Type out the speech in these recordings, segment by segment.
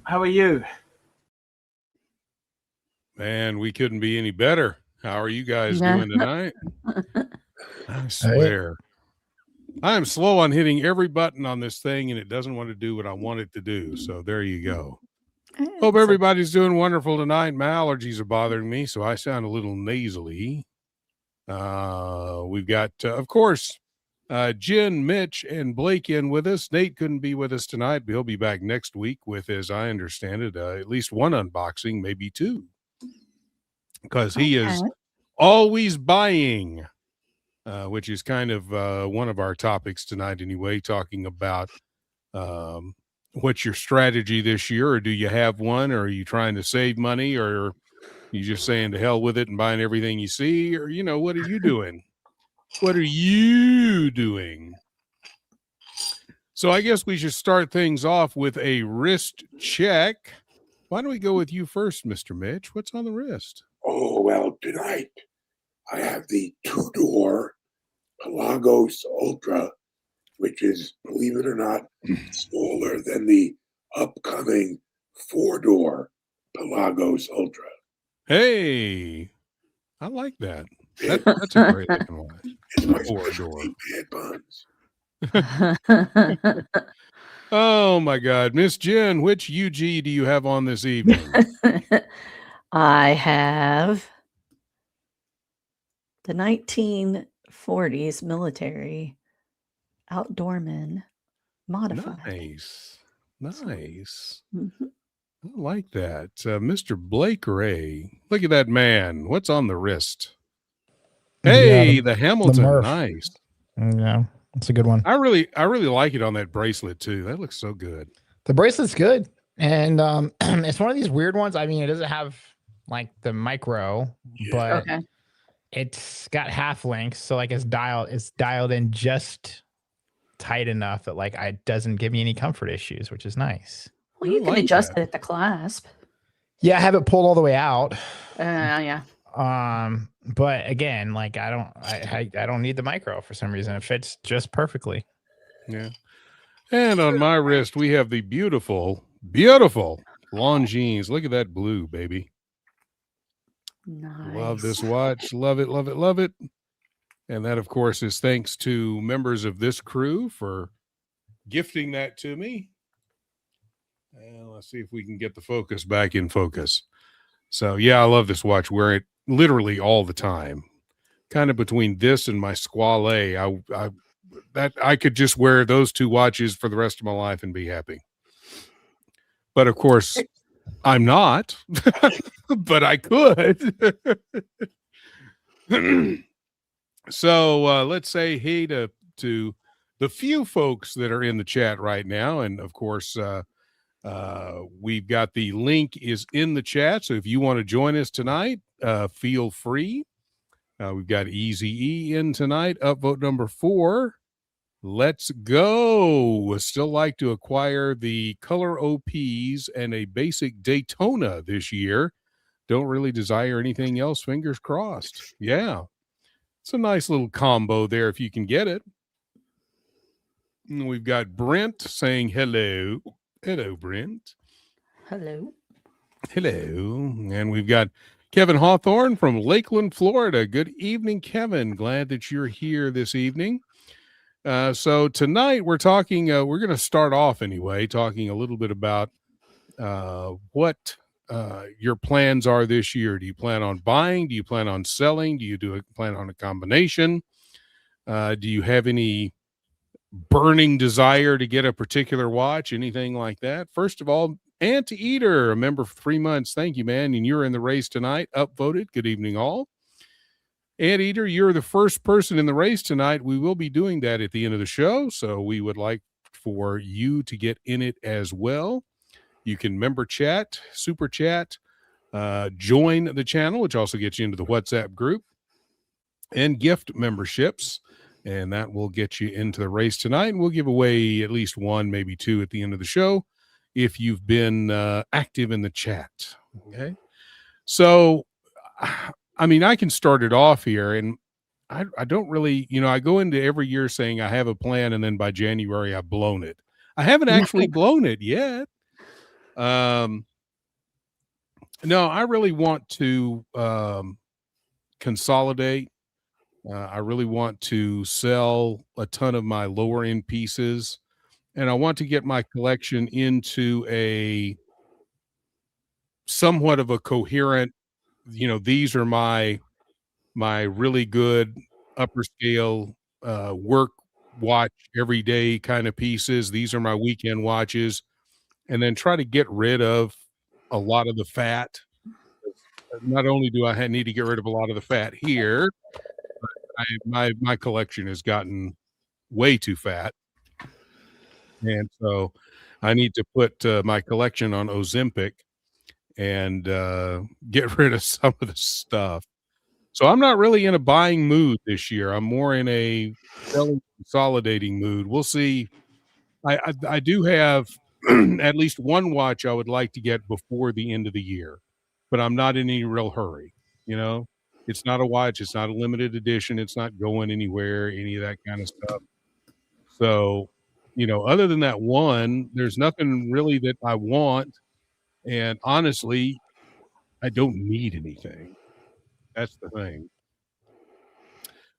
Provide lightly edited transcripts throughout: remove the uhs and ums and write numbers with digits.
How are you? Man, we couldn't be any better. How are you guys doing tonight? I swear. I am slow on hitting every button on this thing, and it doesn't want to do what I want it to do. So there you go. Hope everybody's doing wonderful tonight. My allergies are bothering me, so I sound a little nasally. We've got, of course, Jen, Mitch, and Blake in with us. Nate couldn't be with us tonight, but he'll be back next week with, as I understand it, at least one unboxing, maybe two, because he is always buying, which is kind of one of our topics tonight anyway, talking about what's your strategy this year, or do you have one, or are you trying to save money, or you just saying to hell with it and buying everything you see, or, you know, what are you doing? What are you doing? So I guess we should start things off with a wrist check. Why don't we go with you first, Mr. Mitch? What's on the wrist? Oh, well, tonight I have the two-door Pelagos Ultra, which is, believe it or not, smaller than the upcoming four-door Pelagos Ultra. Hey, I like that. That's a great looking watch. It's my four-door. Bad buns. Oh my God, Miss Jen, which UG do you have on this evening? I have the 1940s military outdoorman modified. Nice. Mm-hmm. I like that. Mr. Blake Ray, look at that man. What's on the wrist? Hey, the Hamilton. The nice. Yeah, it's a good one. I really like it on that bracelet too. That looks so good. The bracelet's good. And it's one of these weird ones. I mean, it doesn't have like the micro, but it's got half links. So like it's dialed in just tight enough that like it doesn't give me any comfort issues, which is nice. Well, you can adjust it at the clasp. Yeah, I have it pulled all the way out. Yeah. But again, like I don't need the micro for some reason. It fits just perfectly. Yeah. And on my wrist, we have the beautiful Longines. Look at that blue, baby. Nice. Love this watch. Love it, love it, love it. And that, of course, is thanks to members of this crew for gifting that to me. And let's see if we can get the focus back in focus. So, yeah, I love this watch. Wear it literally all the time. Kind of between this and my Squale, I could just wear those two watches for the rest of my life and be happy. But, of course, I'm not. But I could. So let's say hey to the few folks that are in the chat right now. And, of course, we've got the link is in the chat. So if you want to join us tonight, feel free. We've got Easy E in tonight, upvote number 4. Let's go. Still like to acquire the color OPs and a basic Daytona this year. Don't really desire anything else. Fingers crossed. Yeah. It's a nice little combo there if you can get it. And we've got Brent saying hello. Hello, Brent. Hello. And we've got Kevin Hawthorne from Lakeland, Florida. Good evening, Kevin. Glad that you're here this evening. So tonight we're talking, we're going to start off anyway, talking a little bit about what your plans are this year. Do you plan on buying? Do you plan on selling? Do you plan on a combination? Do you have any burning desire to get a particular watch, anything like that? First of all, Anteater, a member for 3 months. Thank you, man. And you're in the race tonight. Upvoted. Good evening, all. Anteater, you're the first person in the race tonight. We will be doing that at the end of the show, so we would like for you to get in it as well. You can member chat, super chat, join the channel, which also gets you into the WhatsApp group, and gift memberships. And that will get you into the race tonight. And we'll give away at least one, maybe two at the end of the show if you've been active in the chat. Okay. So, I mean, I can start it off here. And I don't really, I go into every year saying I have a plan, and then by January I've blown it. I haven't actually blown it yet. No, I really want to consolidate. I really want to sell a ton of my lower end pieces, and I want to get my collection into a somewhat of a coherent, these are my really good upper scale work watch everyday kind of pieces. These are my weekend watches, and then try to get rid of a lot of the fat. Not only do I need to get rid of a lot of the fat here, my collection has gotten way too fat, and so I need to put my collection on Ozempic and get rid of some of the stuff. So I'm not really in a buying mood this year. I'm more in a selling, consolidating mood. We'll see. I do have at least one watch I would like to get before the end of the year, but I'm not in any real hurry. It's not a watch. It's not a limited edition. It's not going anywhere, any of that kind of stuff. So, other than that one, there's nothing really that I want. And honestly, I don't need anything. That's the thing.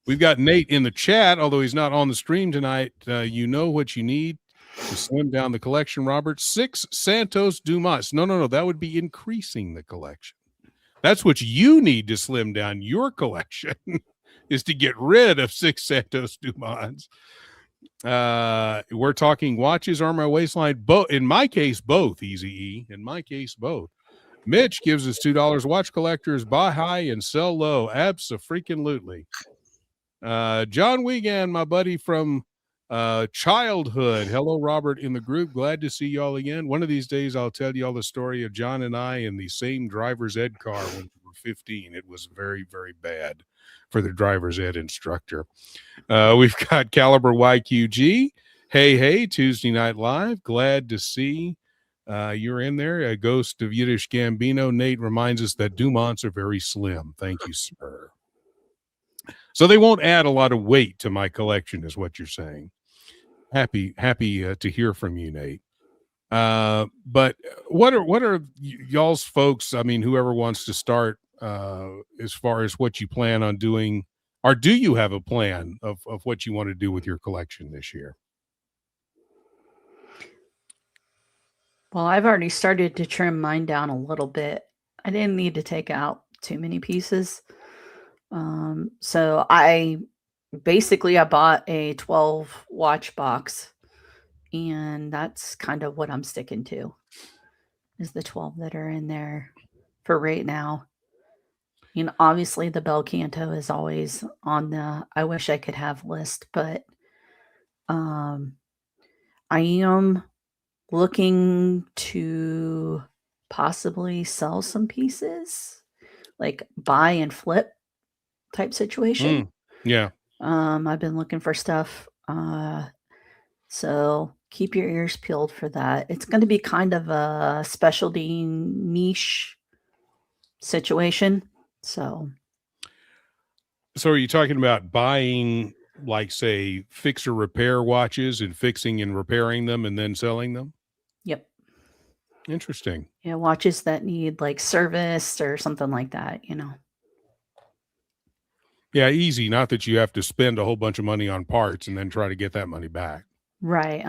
We've got Nate in the chat, although he's not on the stream tonight. You know what you need to slim down the collection, Robert. 6 Santos Dumas. No. That would be increasing the collection. That's what you need to slim down your collection is to get rid of 6 Santos Dumas. We're talking watches on my waistline. In my case, both. Easy E. In my case, both. Mitch gives us $2. Watch collectors buy high and sell low. Abso-freaking-lutely. John Wiegand, my buddy from childhood. Hello, Robert, in the group. Glad to see y'all again. One of these days, I'll tell y'all the story of John and I in the same driver's ed car when we were 15. It was very, very bad for the driver's ed instructor. We've got Caliber YQG. Hey, Tuesday Night Live. Glad to see you're in there. A ghost of Yiddish Gambino. Nate reminds us that Dumont are very slim. Thank you, sir. So they won't add a lot of weight to my collection, is what you're saying. Happy to hear from you, Nate. But what are y'all's folks? I mean, whoever wants to start, as far as what you plan on doing, or do you have a plan of what you want to do with your collection this year? Well, I've already started to trim mine down a little bit. I didn't need to take out too many pieces. So I bought a 12 watch box, and that's kind of what I'm sticking to, is the 12 that are in there for right now. Obviously the Bel Canto is always on the I wish I could have list, but I am looking to possibly sell some pieces, like buy and flip type situation. Yeah. I've been looking for stuff. So keep your ears peeled for that. It's going to be kind of a specialty niche situation. So are you talking about buying, like, say, fix or repair watches and fixing and repairing them and then selling them? Yep. Interesting. Yeah, watches that need like service or something like that, Yeah, easy. Not that you have to spend a whole bunch of money on parts and then try to get that money back. Right.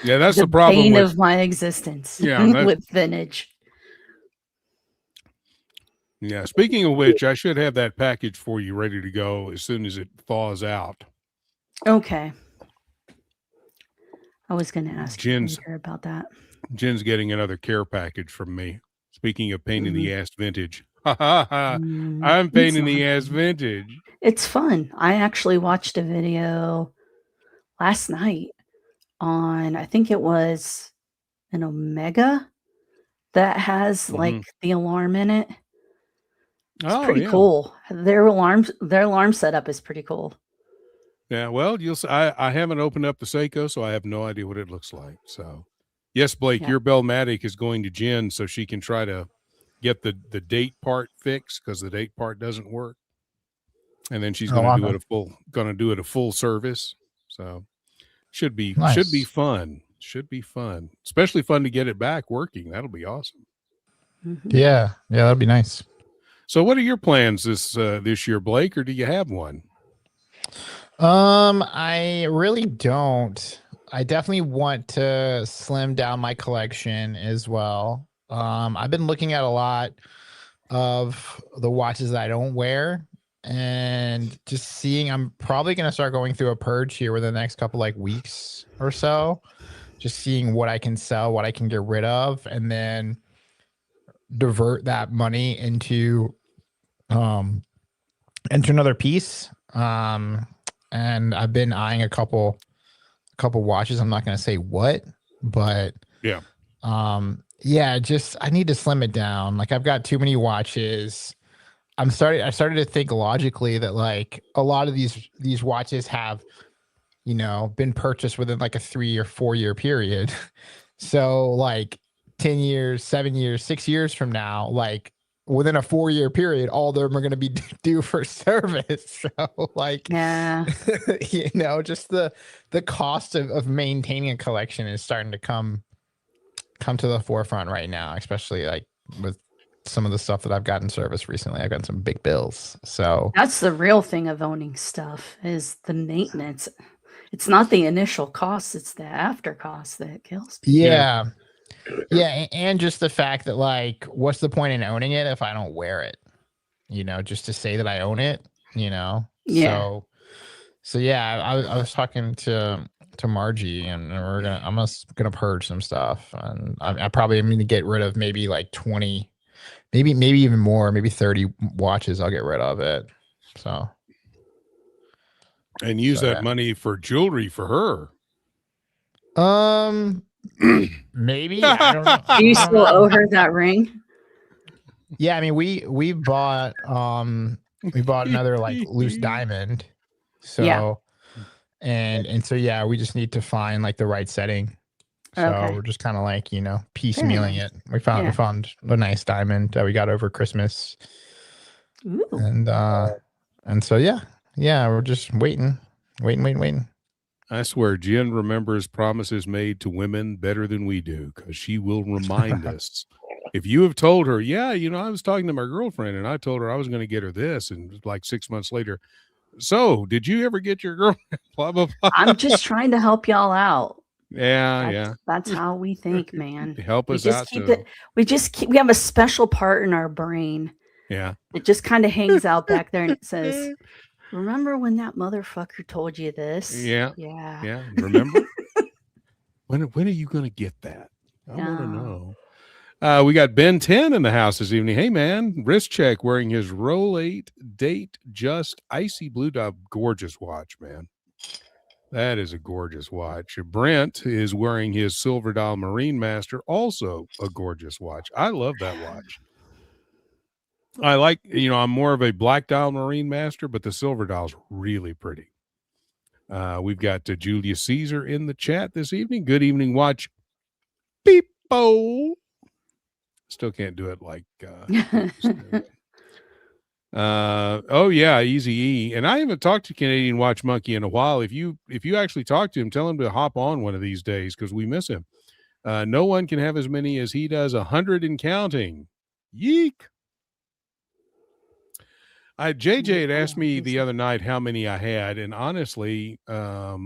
Yeah, that's the problem pain of my existence. Yeah, with vintage. Yeah. Speaking of which, I should have that package for you ready to go as soon as it thaws out. Okay. I was going to ask you later about that. Jen's getting another care package from me. Speaking of pain in the ass vintage. I'm pain in the ass vintage. It's fun. I actually watched a video last night on, I think it was an Omega that has like the alarm in it. It's pretty cool. Their alarm setup is pretty cool. Yeah, well, you'll see. I haven't opened up the Seiko, so I have no idea what it looks like. So, yes, Blake, your Bellmatic is going to Jen so she can try to get the date part fixed because the date part doesn't work. And then she's Oh, going to wow. do it a full service. So should be Nice. fun. Should be fun. Especially fun to get it back working. That'll be awesome. Yeah, that'd be nice. So what are your plans this year, Blake, or do you have one? I really don't. I definitely want to slim down my collection as well. I've been looking at a lot of the watches that I don't wear and just seeing, I'm probably going to start going through a purge here within the next couple like weeks or so, just seeing what I can sell, what I can get rid of, and then divert that money into another piece. And I've been eyeing a couple watches. I'm not going to say what, but yeah. Just I need to slim it down. Like I've got too many watches. I started to think logically that like a lot of these watches have, been purchased within like a 3 or 4 year period. So like 10 years, 7 years, 6 years from now, like within a 4 year period, all of them are going to be due for service. So like, yeah, just the cost of maintaining a collection is starting to come to the forefront right now, especially like with some of the stuff that I've gotten service recently. I've gotten some big bills. So that's the real thing of owning stuff is the maintenance. It's not the initial cost, it's the after cost that kills people. Yeah, and just the fact that like, what's the point in owning it if I don't wear it? Just to say that I own it. Yeah. So yeah, I was talking to Margie, and I'm gonna purge some stuff, and I probably am gonna get rid of maybe like 20, maybe even more, maybe 30 watches. I'll get rid of it. So. And use that money for jewelry for her. Maybe. I don't know. Do you still owe her that ring? Yeah, I mean we bought another like loose diamond. So yeah. And so yeah, we just need to find like the right setting. So we're just kind of like, piecemealing it. We found a nice diamond that we got over Christmas. Ooh. And so yeah, we're just waiting. I swear, Jen remembers promises made to women better than we do, because she will remind us. If you have told her, I was talking to my girlfriend and I told her I was going to get her this, and like 6 months later, so did you ever get your girlfriend? Blah, blah, blah. I'm just trying to help y'all out. Yeah. That's how we think, man. Help us out. We have a special part in our brain. Yeah. It just kind of hangs out back there and it says, remember when that motherfucker told you this? Yeah. Remember? When are you going to get that? I want to know. We got Ben 10 in the house this evening. Hey, man, wrist check, wearing his Rolex Date Just Icy Blue Dot. Gorgeous watch, man. That is a gorgeous watch. Brent is wearing his Silver Dial Marine Master, also a gorgeous watch. I love that watch. I like, I'm more of a black dial Marine Master, but the silver dial's really pretty. We've got Julius Caesar in the chat this evening. Good evening, watch. Beepo. Still can't do it like. Easy E. And I haven't talked to Canadian Watch Monkey in a while. If you actually talk to him, tell him to hop on one of these days because we miss him. No one can have as many as he does, 100 and counting. Yeek. JJ had asked me the other night how many I had, and honestly, I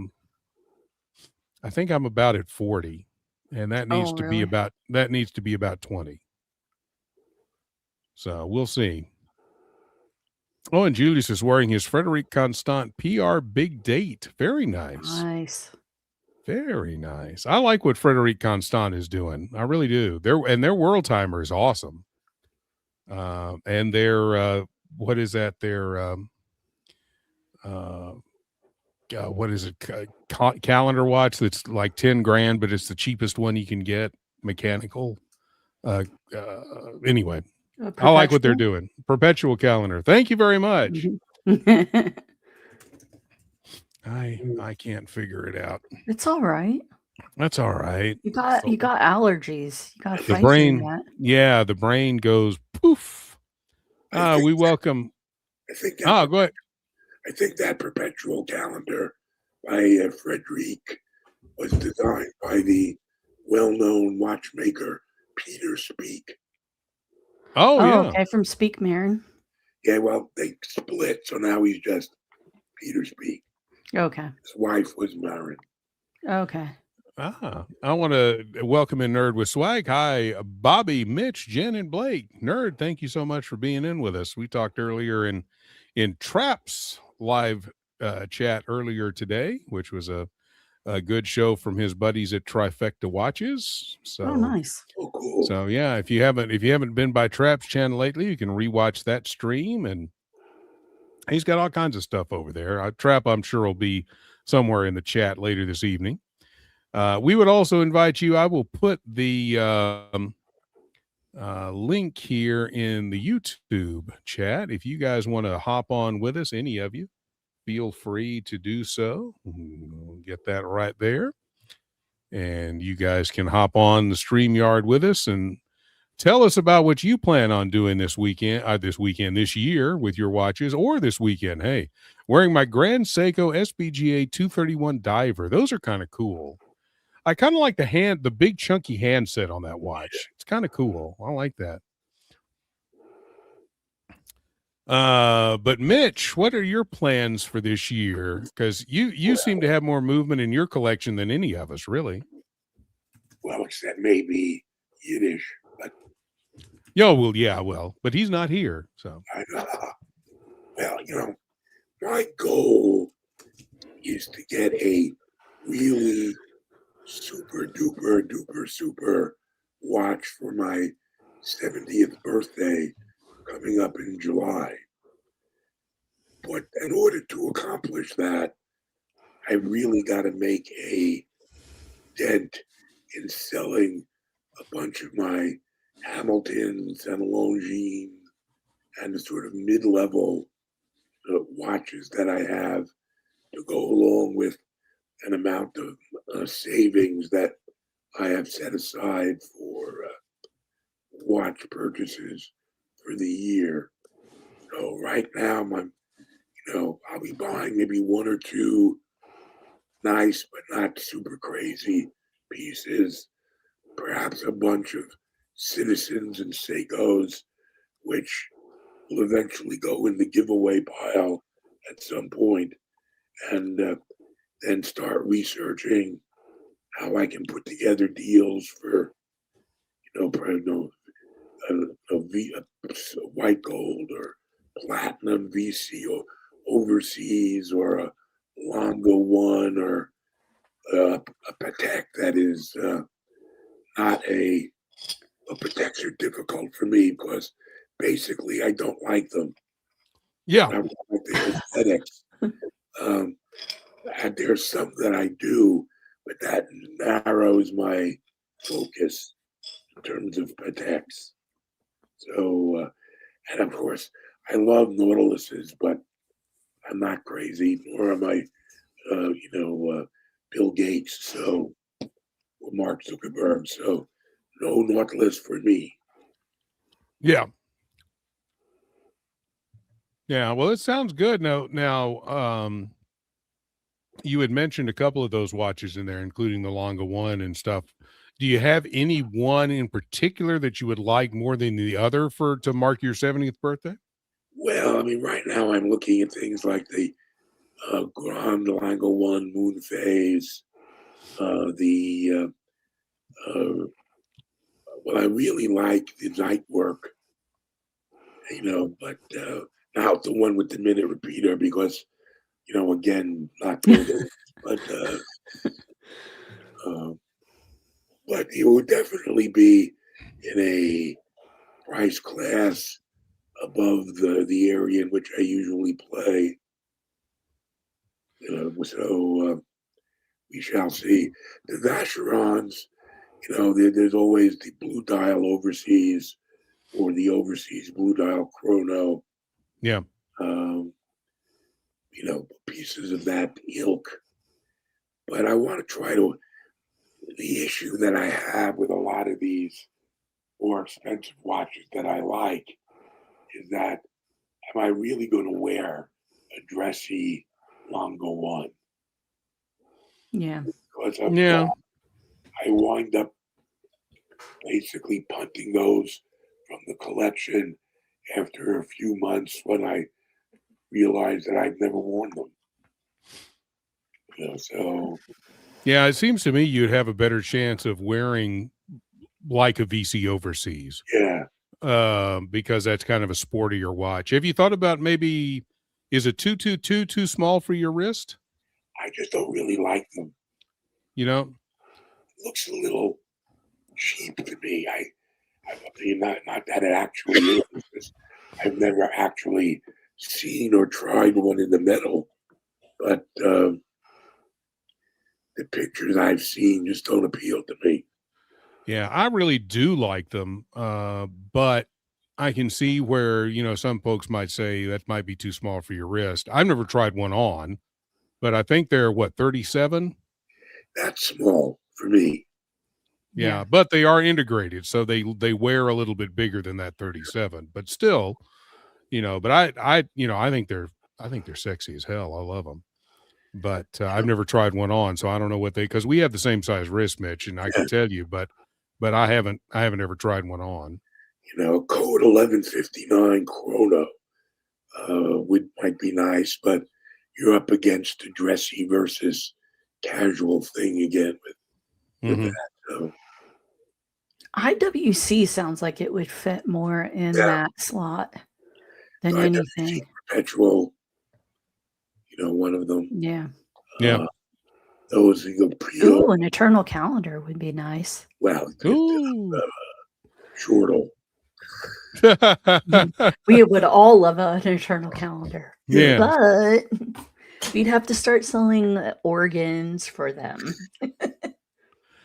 think I'm about at 40, and that needs to be about 20. So we'll see. Oh, and Julius is wearing his Frederic Constant PR Big Date. Very nice. Nice. Very nice. I like what Frederic Constant is doing. I really do. Their world timer is awesome. And their what is that? Their what is it? Calendar watch that's like 10 grand, but it's the cheapest one you can get. Mechanical. Anyway, I like what they're doing. Perpetual calendar. Thank you very much. I can't figure it out. It's all right. That's all right. You got allergies. You got the brain. Yeah, the brain goes poof. I think We that- welcome. I think that, Oh, go ahead. I think that perpetual calendar by Frederic was designed by the well-known watchmaker Peter Speak. Oh, Oh, yeah. okay. From Speak Marin. Yeah, well, they split, so now he's just Peter Speak. Okay. His wife was Marin. Okay. I want to welcome in Nerd with Swag. Hi, Bobby, Mitch, Jen, and Blake. Nerd, thank you so much for being in with us. We talked earlier in Trap's live chat earlier today, which was a good show from his buddies at Trifecta Watches. So Oh, nice. Oh, cool. So yeah, if you haven't been by Trap's channel lately, you can rewatch that stream, and he's got all kinds of stuff over there. Trap, I'm sure, will be somewhere in the chat later this evening. We would also invite you. I will put the link here in the YouTube chat. If you guys want to hop on with us, any of you, feel free to do so. We'll get that right there. And you guys can hop on the StreamYard with us and tell us about what you plan on doing this year with your watches, or this weekend. Hey, wearing my Grand Seiko SPGA 231 diver. Those are kind of cool. I kind of like the big chunky handset on that watch. It's kind of cool. I like that. But Mitch, what are your plans for this year? Because you seem to have more movement in your collection than any of us, really. Well, except maybe Yiddish. But but he's not here, so. Well, my goal is to get a really super watch for my 70th birthday coming up in July. But in order to accomplish that, I really got to make a dent in selling a bunch of my Hamiltons and Longines and the sort of mid-level watches that I have to go along with an amount of savings that I have set aside for watch purchases for the year. So right now, I'll be buying maybe one or two nice but not super crazy pieces, perhaps a bunch of Citizens and Seikos, which will eventually go in the giveaway pile at some point, and then start researching how I can put together deals for, white gold or platinum VC or overseas, or a Longo one, or a Patek that is not a Pateks are difficult for me because basically I don't like them. Yeah. I don't like the aesthetics. And there's some that I do, but that narrows my focus in terms of Pateks. So, and of course, I love Nautiluses, but I'm not crazy, nor am I, Bill Gates, or Mark Zuckerberg. So, no Nautilus for me. Yeah. Yeah. Well, it sounds good. Now, you had mentioned a couple of those watches in there, including the Longo one and stuff. Do you have any one in particular that you would like more than the other to mark your 70th birthday? Well, I mean, right now I'm looking at things like the Grand Longo one moon phase, well, I really like the night work, but not the one with the minute repeater because, again, not building, but it would definitely be in a price class above the area in which I usually play. So we shall see. The Vacherons, there's always the blue dial overseas or the overseas blue dial chrono. Yeah. Pieces of that ilk. But I want to the issue that I have with a lot of these more expensive watches that I like is that, am I really going to wear a dressy Longo one? Yeah. Because I wind up basically punting those from the collection after a few months when I realized that I've never worn them. So yeah, it seems to me you'd have a better chance of wearing like a VC overseas. Yeah. Because that's kind of a sportier watch. Have you thought about maybe, is a 222 too small for your wrist? I just don't really like them. You know? It looks a little cheap to me. I mean, not that it actually is. I've never actually seen or tried one in the metal, but the pictures I've seen just don't appeal to me. Yeah, I really do like them, but I can see where, some folks might say that might be too small for your wrist. I've never tried one on, but I think they're, 37? That's small for me. Yeah, but they are integrated, so they wear a little bit bigger than that 37, but still, but I think they're sexy as hell. I love them. But I've never tried one on, so I don't know because we have the same size wrist, Mitch, and I can tell you, but I haven't ever tried one on. Code 1159 Chrono might be nice, but you're up against a dressy versus casual thing again with that. So. IWC sounds like it would fit more in that slot than anything. Perpetual, one of them. Yeah. Yeah. Those you go Ooh, an eternal calendar would be nice. Well, Shortle. We would all love an eternal calendar. Yeah. But we'd have to start selling organs for them.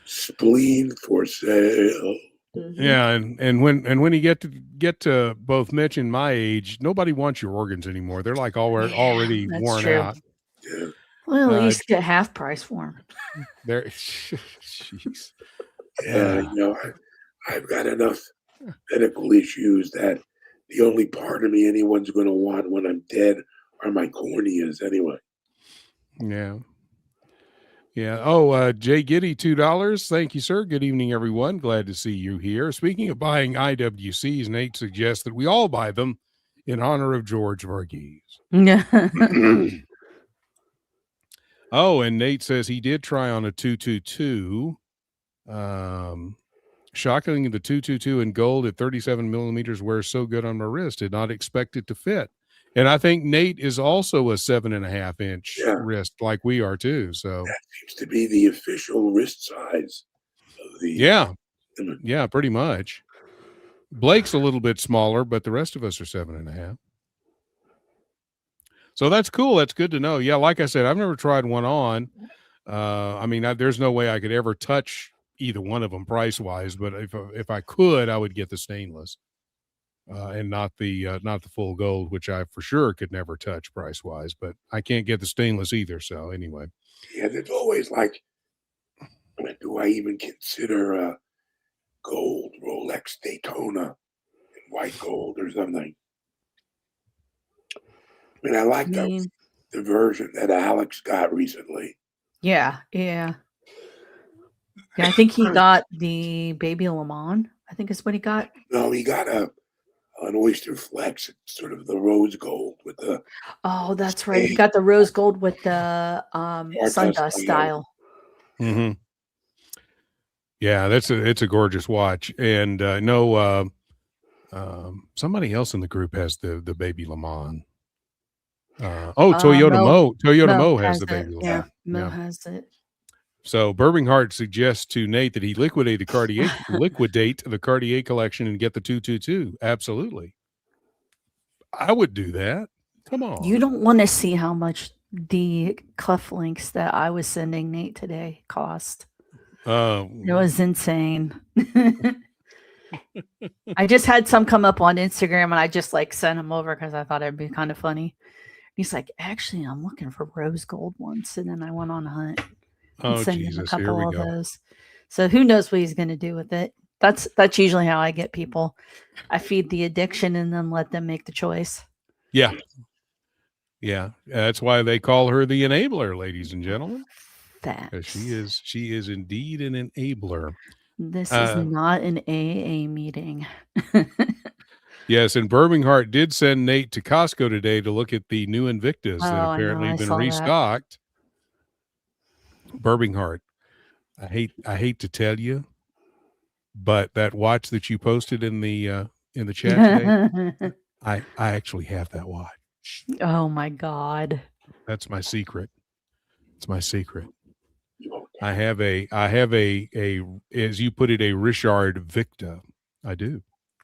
Spleen for sale. Mm-hmm. Yeah, and when you get to both Mitch and my age, nobody wants your organs anymore. They're like already worn out. Yeah. Well, at least get half price for them. They're jeez. Yeah, I've got enough medical issues that the only part of me anyone's going to want when I'm dead are my corneas anyway. Yeah. Yeah. Oh, Jay Giddy, $2. Thank you, sir. Good evening, everyone. Glad to see you here. Speaking of buying IWCs, Nate suggests that we all buy them in honor of George Varghese. Oh, and Nate says he did try on a 222. Shockingly, the 222 in gold at 37 millimeters wears so good on my wrist. Did not expect it to fit. And I think Nate is also a 7.5 inch wrist like we are too. So that seems to be the official wrist size of the yeah, pretty much. Blake's a little bit smaller, but the rest of us are 7.5. So that's cool. That's good to know. Yeah, like I said, I've never tried one on. I mean, there's no way I could ever touch either one of them price wise, but if I could, I would get the stainless. And not the full gold, which I for sure could never touch price wise, but I can't get the stainless either. So anyway, yeah, there's always like, do I even consider gold Rolex Daytona in white gold or something? I mean, I like the version that Alex got recently. Yeah. I think he got the Baby Le Mans. I think is what he got. No, he got an Oyster Flex, sort of the rose gold with the. Oh, that's right. He got the rose gold with the Sundust style. Mm-hmm. Yeah, it's a gorgeous watch, and somebody else in the group has the Baby Le Mans. Toyota Mo has the Baby Le Mans. Mo has it. So Birminghart suggests to Nate that he liquidate the Cartier collection and get the 222. Absolutely. I would do that. Come on. You don't want to see how much the cufflinks that I was sending Nate today cost. It was insane. I just had some come up on Instagram and I just sent them over because I thought it'd be kind of funny. He's like, actually, I'm looking for rose gold ones. And then I went on a hunt. Oh, send Jesus. him a couple Here we of go. those. So who knows what he's going to do with it? That's usually how I get people. I feed the addiction and then let them make the choice. Yeah. Yeah. That's why they call her the enabler, ladies and gentlemen. Facts. She is indeed an enabler. This is not an AA meeting. Yes, and Birminghart did send Nate to Costco today to look at the new Invictus that apparently been restocked. Birminghart, I hate to tell you, but that watch that you posted in the chat today, I actually have that watch. Oh my God. That's my secret. It's my secret. I have a as you put it, a Richard Victa. I do.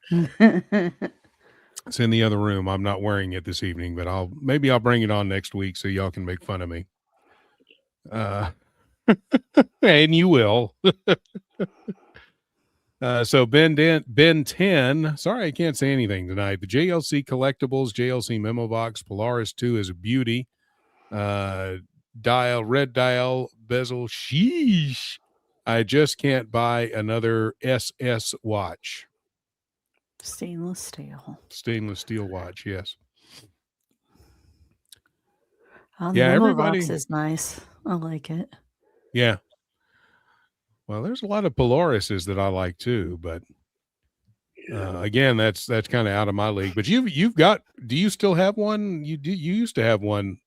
It's in the other room. I'm not wearing it this evening, but maybe I'll bring it on next week so y'all can make fun of me. And you will. So Ben 10, sorry I can't say anything tonight. The JLC Collectibles, JLC Memo Box, Polaris 2 is a beauty. Dial, red dial, bezel, sheesh. I just can't buy another SS watch. Stainless steel watch, yes. The Memo Box is nice. I like it. Yeah. Well, there's a lot of Polarises that I like too, but again, that's kind of out of my league. But you've got. Do you still have one? You used to have one,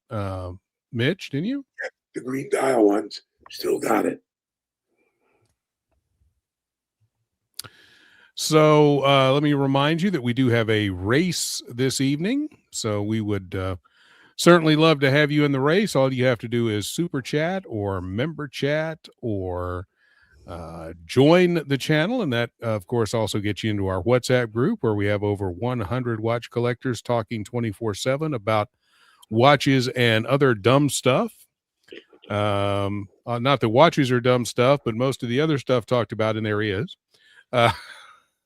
Mitch, didn't you? Yeah, the green dial ones. Still got it. So let me remind you that we do have a race this evening. So we would certainly love to have you in the race. All you have to do is super chat or member chat or join the channel. And that, of course, also gets you into our WhatsApp group where we have over 100 watch collectors talking 24/7 about watches and other dumb stuff. Not that watches are dumb stuff, but most of the other stuff talked about in there is.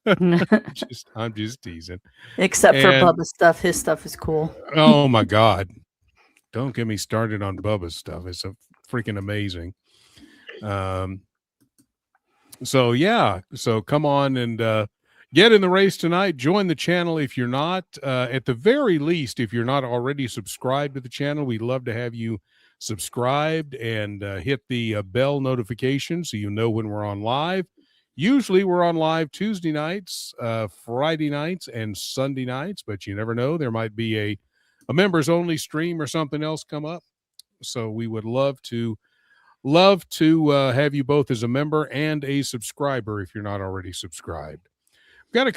I'm just teasing. Except for Bubba's stuff. His stuff is cool. Oh my God. Don't get me started on Bubba's stuff. It's a freaking amazing. So yeah. So come on and get in the race tonight. Join the channel if you're not. At the very least, if you're not already subscribed to the channel, we'd love to have you subscribed and hit the bell notification so you know when we're on live. Usually we're on live Tuesday nights, Friday nights, and Sunday nights, but you never know. There might be a members only stream or something else come up. So we would love to have you both as a member and a subscriber if you're not already subscribed. We've got a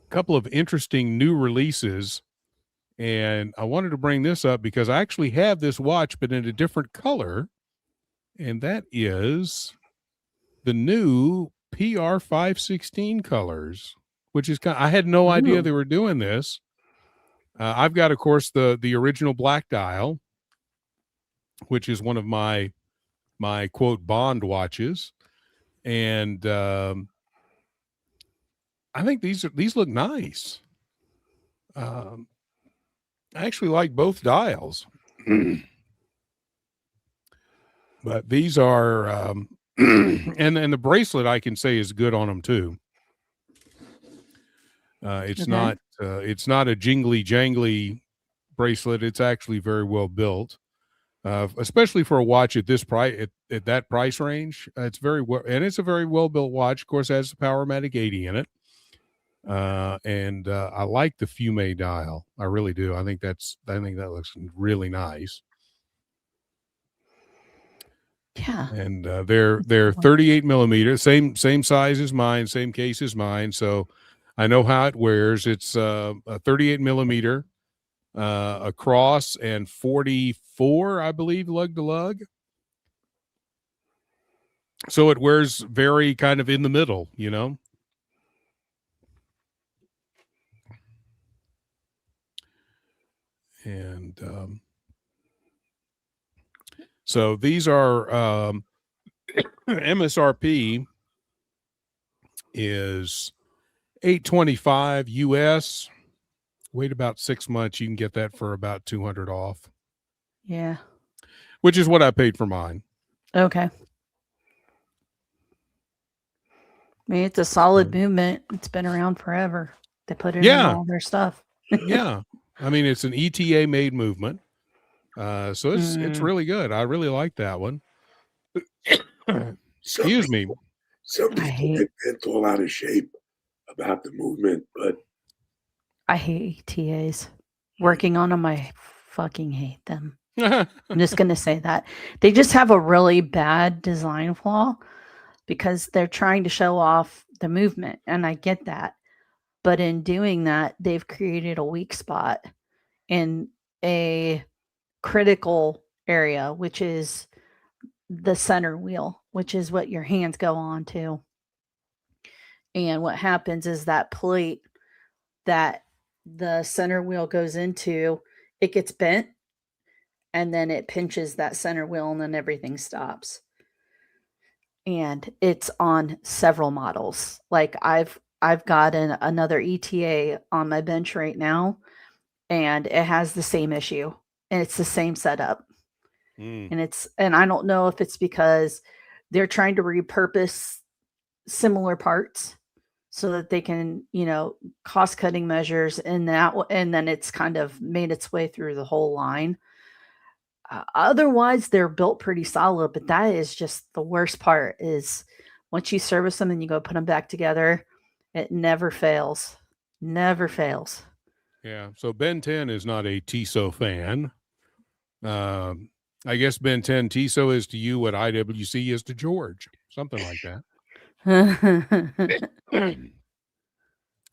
couple of interesting new releases, and I wanted to bring this up because I actually have this watch, but in a different color. And that is the new PR 516 colors, which is I had no idea they were doing this. I've got, of course, the original black dial, which is one of my quote Bond watches, and I think these look nice. I actually like both dials. But these are, and the bracelet I can say is good on them too. It's not a jingly jangly bracelet. It's actually very well built, especially for a watch at this price, at that price range. It's very well, and it's a very well built watch. Of course, it has the Powermatic 80 in it. And I like the Fume dial. I really do. I think that looks really nice. Yeah. And they're 38 millimeters, same size as mine, same case as mine. So I know how it wears. It's a 38 millimeter across and 44, I believe, lug to lug. So it wears very kind of in the middle, you know. And so these are MSRP is $825 US. Wait about 6 months, you can get that for about $200 off. Yeah. Which is what I paid for mine. Okay. I mean, it's a solid movement. It's been around forever. They put it in Yeah. all their stuff. Yeah. I mean, it's an ETA made movement. So it's really good. I really like that one. Excuse me. Some people get bent all out of shape about the movement, but I hate ETAs. Working on them, I fucking hate them. I'm just going to say that. They just have a really bad design flaw because they're trying to show off the movement, and I get that. But in doing that, they've created a weak spot in a critical area, which is the center wheel, which is what your hands go on to. And what happens is that plate that the center wheel goes into, it gets bent, and then it pinches that center wheel, and then everything stops. And it's on several models. Like I've got another ETA on my bench right now, and it has the same issue, and it's the same setup. And I don't know if it's because they're trying to repurpose similar parts so that they can, cost cutting measures in that, and then it's kind of made its way through the whole line. Otherwise, they're built pretty solid, but that is just the worst part. Is once you service them and you go put them back together, it never fails. Never fails. Yeah. So Ben 10 is not a Tissot fan. I guess Ben 10 Tissot is to you what IWC is to George, something like that.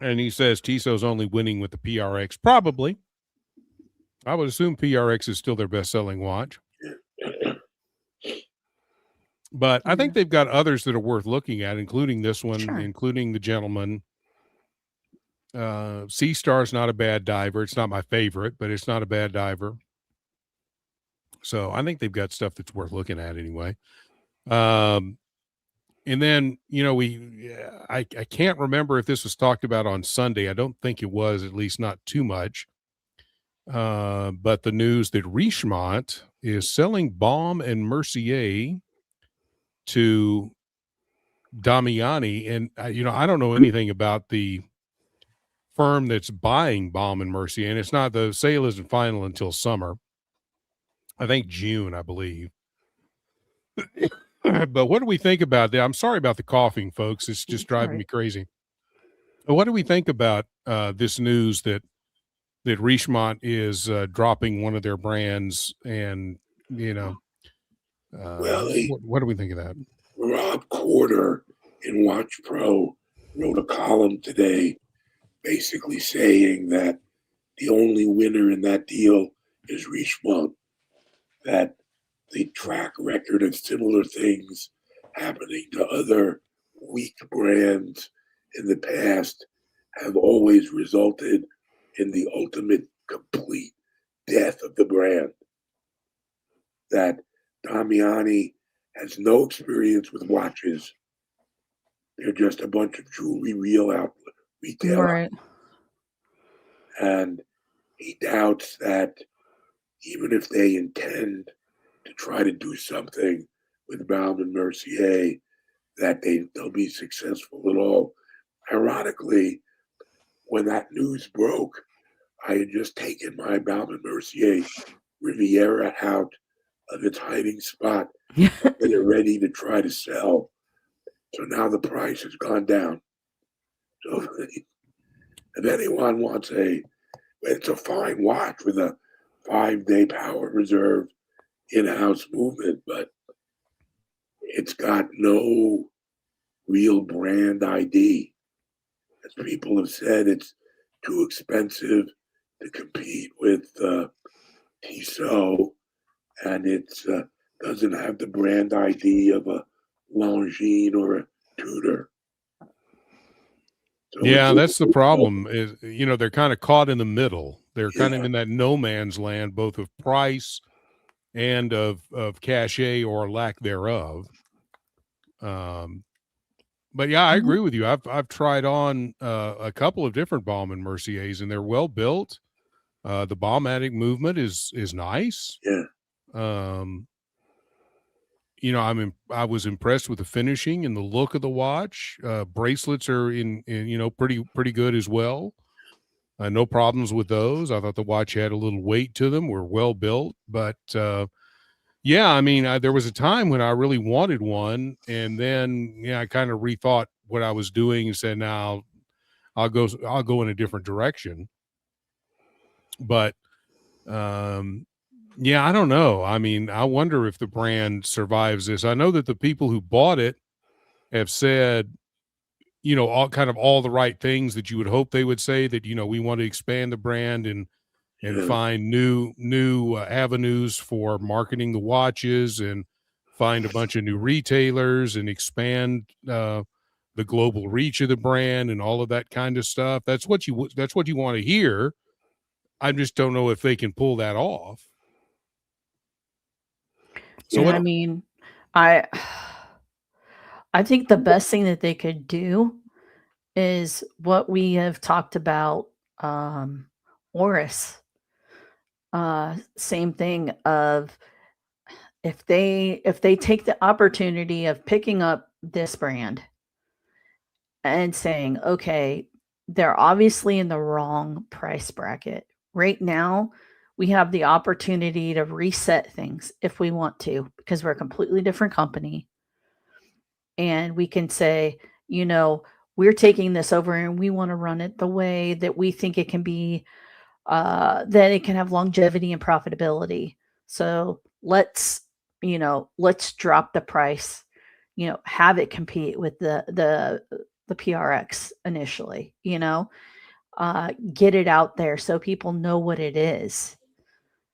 And he says Tissot's only winning with the PRX. Probably. I would assume PRX is still their best-selling watch. But I think they've got others that are worth looking at, including this one, including the gentleman. Sea Star's not a bad diver. It's not my favorite, but it's not a bad diver. So I think they've got stuff that's worth looking at anyway. And then, I can't remember if this was talked about on Sunday. I don't think it was, at least not too much. But the news that Richemont is selling Baume and Mercier to Damiani. And, I don't know anything about the firm that's buying Baume and Mercier. And it's not, the sale isn't final until summer. I think June, I believe. But what do we think about that? I'm sorry about the coughing, folks. It's just driving me crazy. But what do we think about this news that Richemont is dropping one of their brands? And, what do we think of that? Rob Corder in Watch Pro wrote a column today basically saying that the only winner in that deal is Richemont, that the track record of similar things happening to other weak brands in the past have always resulted in the ultimate complete death of the brand. That Damiani has no experience with watches. They're just a bunch of jewelry retail outlets. And he doubts that even if they intend to try to do something with Baume and Mercier, that they'll be successful at all. Ironically, when that news broke, I had just taken my Baume and Mercier Riviera out of its hiding spot and they're ready to try to sell. So now the price has gone down. So if anyone wants it's a fine watch with a 5-day power reserve in-house movement, but it's got no real brand ID. As people have said, it's too expensive to compete with Tissot, and it doesn't have the brand ID of a Longines or a Tudor. So yeah, that's the problem. Is they're kind of caught in the middle. They're kind of in that no man's land, both of price and of cachet or lack thereof. But yeah, I agree with you. I've tried on a couple of different Baume and Merciers, and they're well built. The Baumatic movement is nice. Yeah. I was impressed with the finishing and the look of the watch. Bracelets are in pretty good as well. No problems with those. I thought the watch had a little weight to them, were well built, but yeah, I mean, there was a time when I really wanted one, and then I kind of rethought what I was doing and said, "Now I'll go in a different direction." But yeah, I don't know. I mean, I wonder if the brand survives this. I know that the people who bought it have said, all the right things that you would hope they would say, that, we want to expand the brand and find new avenues for marketing the watches, and find a bunch of new retailers and expand the global reach of the brand and all of that kind of stuff. That's what you want to hear. I just don't know if they can pull that off. So I mean, I think the best thing that they could do is what we have talked about, Oris. Same thing of, if they take the opportunity of picking up this brand and saying, okay, they're obviously in the wrong price bracket. Right now, we have the opportunity to reset things if we want to, because we're a completely different company. And we can say, we're taking this over and we want to run it the way that we think it can be, that it can have longevity and profitability. So let's drop the price, have it compete with the PRX initially, get it out there so people know what it is,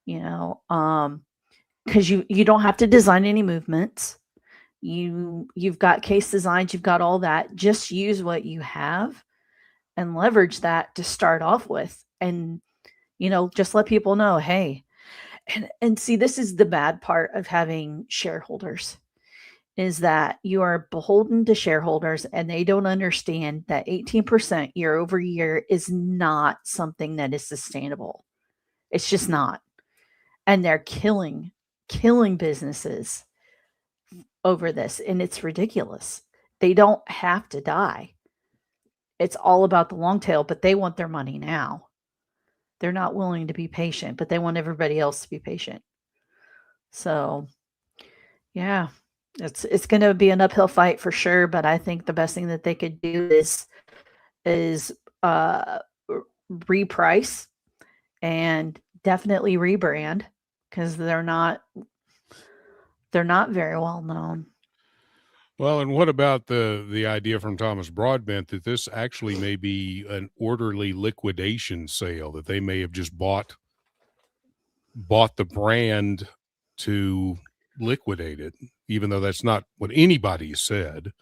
because you don't have to design any movements. You've got case designs, you've got all that. Just use what you have and leverage that to start off with, and just let people know, hey, and see, this is the bad part of having shareholders, is that you are beholden to shareholders, and they don't understand that 18% year over year is not something that is sustainable. It's just not. And they're killing businesses over this, and it's ridiculous. They don't have to die. It's all about the long tail, but they want their money now. They're not willing to be patient, but they want everybody else to be patient. So, yeah, it's going to be an uphill fight for sure. But I think the best thing that they could do is reprice and definitely rebrand, because they're not very well known. Well, and what about the idea from Thomas Broadbent that this actually may be an orderly liquidation sale, that they may have just bought the brand to liquidate it, even though that's not what anybody said.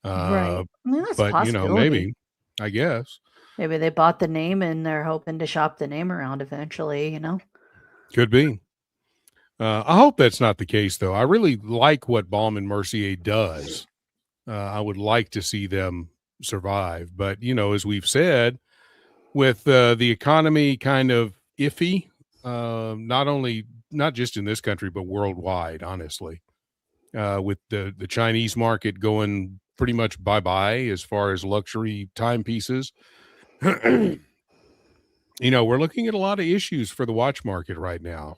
Right. I mean, that's a but possibility. maybe, I guess. Maybe they bought the name and they're hoping to shop the name around eventually, Could be. I hope that's not the case, though. I really like what Baume & Mercier does. I would like to see them survive. But, as we've said, with the economy kind of iffy, not just in this country, but worldwide, honestly, with the Chinese market going pretty much bye-bye as far as luxury timepieces. We're looking at a lot of issues for the watch market right now.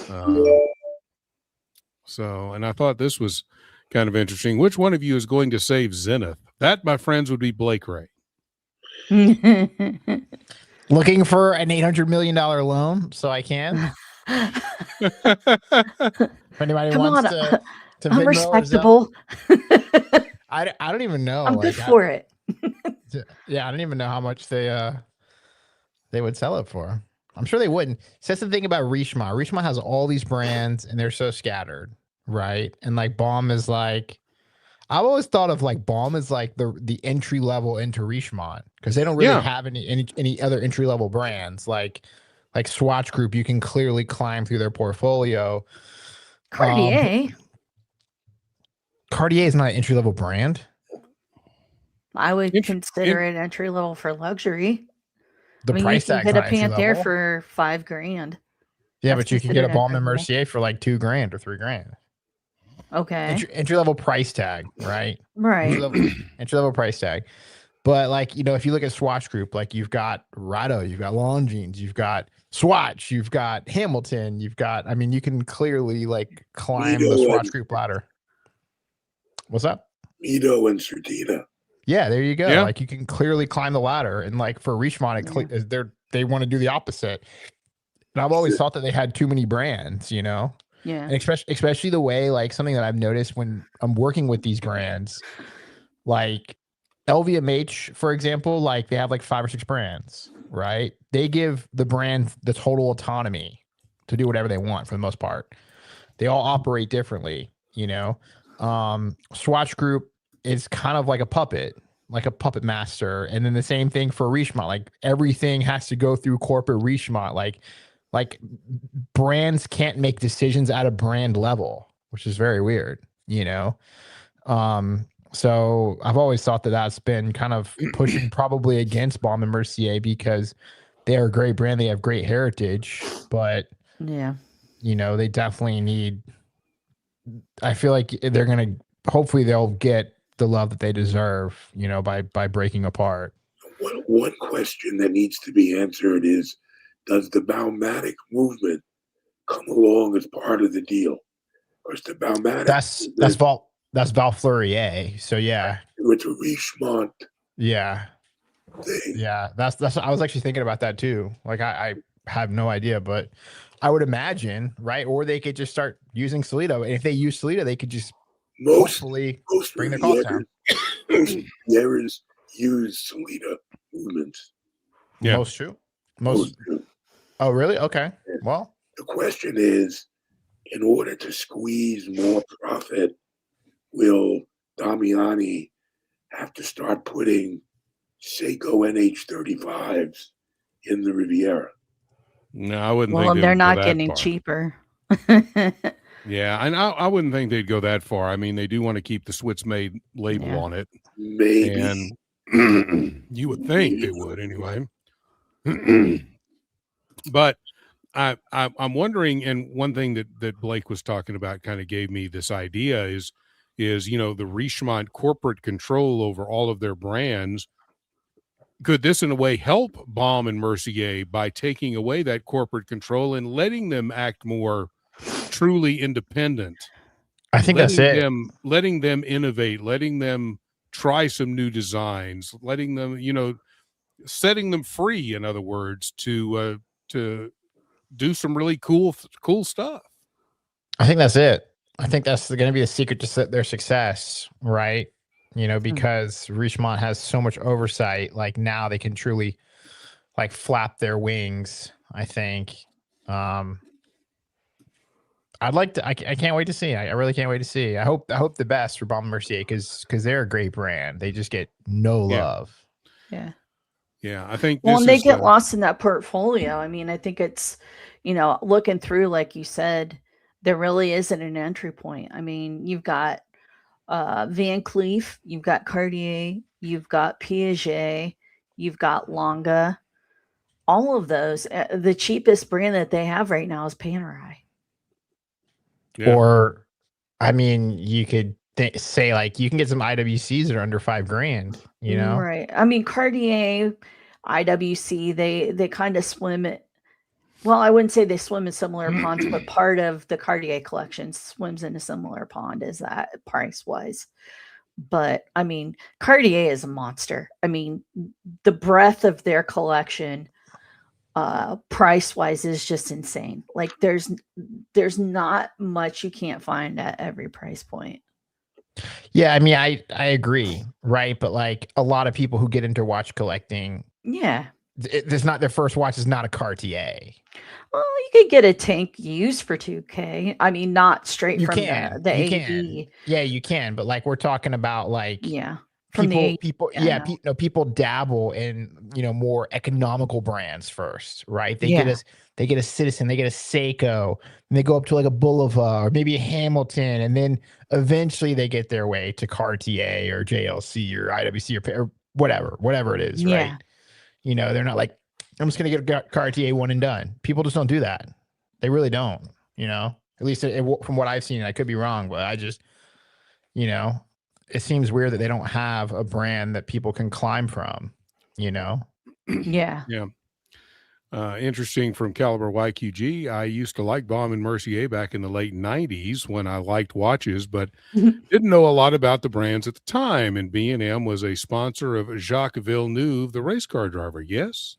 And I thought this was kind of interesting. Which one of you is going to save Zenith? That, my friends, would be Blake Ray. Looking for an $800 million loan so I can. If anybody wants to I'm respectable. I don't even know. I'm good for it. Yeah, I don't even know how much they would sell it for. I'm sure they wouldn't. So that's the thing about Richemont. Richemont has all these brands and they're so scattered, right? And like Baume is like, I've always thought of like Baume as like the entry level into Richemont, because they don't really have any other entry level brands like Swatch Group. You can clearly climb through their portfolio. Cartier is not an entry level brand. I would consider it entry level for luxury. The price tag. You can get a Panther for $5,000. Yeah, but you can get a Baume & Mercier for like $2,000 or $3,000. Okay. Entry level price tag, right? Right. Entry level price tag. But like, you know, if you look at Swatch Group, like you've got Rado, you've got Longines, you've got Swatch, you've got Hamilton, you've got, I mean, you can clearly like climb the Swatch Group ladder. What's up? Mito and Certina. Yeah, there you go. Yeah. Like you can clearly climb the ladder. And like for Richemont, they want to do the opposite. And I've always thought that they had too many brands, you know? Yeah. And especially the way, like something that I've noticed when I'm working with these brands, like LVMH, for example, like they have like 5 or 6 brands, right? They give the brand the total autonomy to do whatever they want for the most part. They all operate differently, you know? Swatch Group is kind of like a puppet master. And then the same thing for Richemont. Like everything has to go through corporate Richemont. Like brands can't make decisions at a brand level, which is very weird, you know? So I've always thought that that's been kind of pushing probably against Baume & Mercier because they are a great brand. They have great heritage, but yeah, you know, they definitely need, I feel like they're going to, hopefully they'll get the love that they deserve, you know, by breaking apart. One question that needs to be answered is, does the Baumatic movement come along as part of the deal? Because the Baumatic that's Val Fleurier. So yeah, it's a Richemont. Yeah, thing. Yeah, that's. I was actually thinking about that too. Like I have no idea, but I would imagine, right? Or they could just start using Solito. And if they use Solito, they could just hopefully bring their costs down. Most errors use Solito movements. Yeah, most true. Most true. Oh, really? Okay. Well, the question is, in order to squeeze more profit, will Damiani have to start putting Seiko NH35s in the Riviera? No, I wouldn't think well, they're not getting cheaper. Yeah, and I wouldn't think they'd go that far. I mean, they do want to keep the Swiss made label on it. Maybe. And you would think they would anyway. But I'm wondering, and one thing that Blake was talking about kind of gave me this idea is, you know, the Richemont corporate control over all of their brands. Could this in a way help Baume & Mercier by taking away that corporate control and letting them act more truly independent? I think that's it. Letting them innovate, letting them try some new designs, letting them, you know, setting them free, in other words, to do some really cool stuff. I think that's it. I think that's going to be the secret to their success, right? You know, because Richemont has so much oversight. Like now they can truly like flap their wings, I think. I'd like to, I can't wait to see. I really can't wait to see. I hope the best for Baume & Mercier because they're a great brand. They just get no love. Yeah. Yeah, I think. Well, and they get lost in that portfolio. I mean, I think it's, you know, looking through, like you said, there really isn't an entry point. I mean, you've got Van Cleef, you've got Cartier, you've got Piaget, you've got Longa. All of those. The cheapest brand that they have right now is Panerai. Yeah. Or, I mean, you could say like you can get some IWCs that are under $5,000. You know, right? I mean, Cartier, IWC, they kind of swim it. Well, I wouldn't say they swim in similar ponds, but part of the Cartier collection swims in a similar pond as that price-wise. But, I mean, Cartier is a monster. I mean, the breadth of their collection, price-wise, is just insane. Like, there's not much you can't find at every price point. Yeah, I mean, I agree, right? But, like, a lot of people who get into watch collecting... Yeah. There's not their first watch is not a Cartier. Well, you could get a tank used for $2,000. I mean, not straight from the AD. Yeah, you can. But like we're talking about, like people dabble in more economical brands first, right? They get a Citizen, they get a Seiko, and they go up to like a Boulevard or maybe a Hamilton, and then eventually they get their way to Cartier or JLC or IWC or whatever it is, right? You know, they're not like, I'm just going to get a Cartier one and done. People just don't do that. They really don't, you know? At least from what I've seen. I could be wrong, but I just, it seems weird that they don't have a brand that people can climb from, Yeah. Yeah. Interesting from Caliber YQG. I used to like Baume and Mercier back in the late 90s when I liked watches, but didn't know a lot about the brands at the time. And B&M was a sponsor of Jacques Villeneuve, the race car driver. Yes.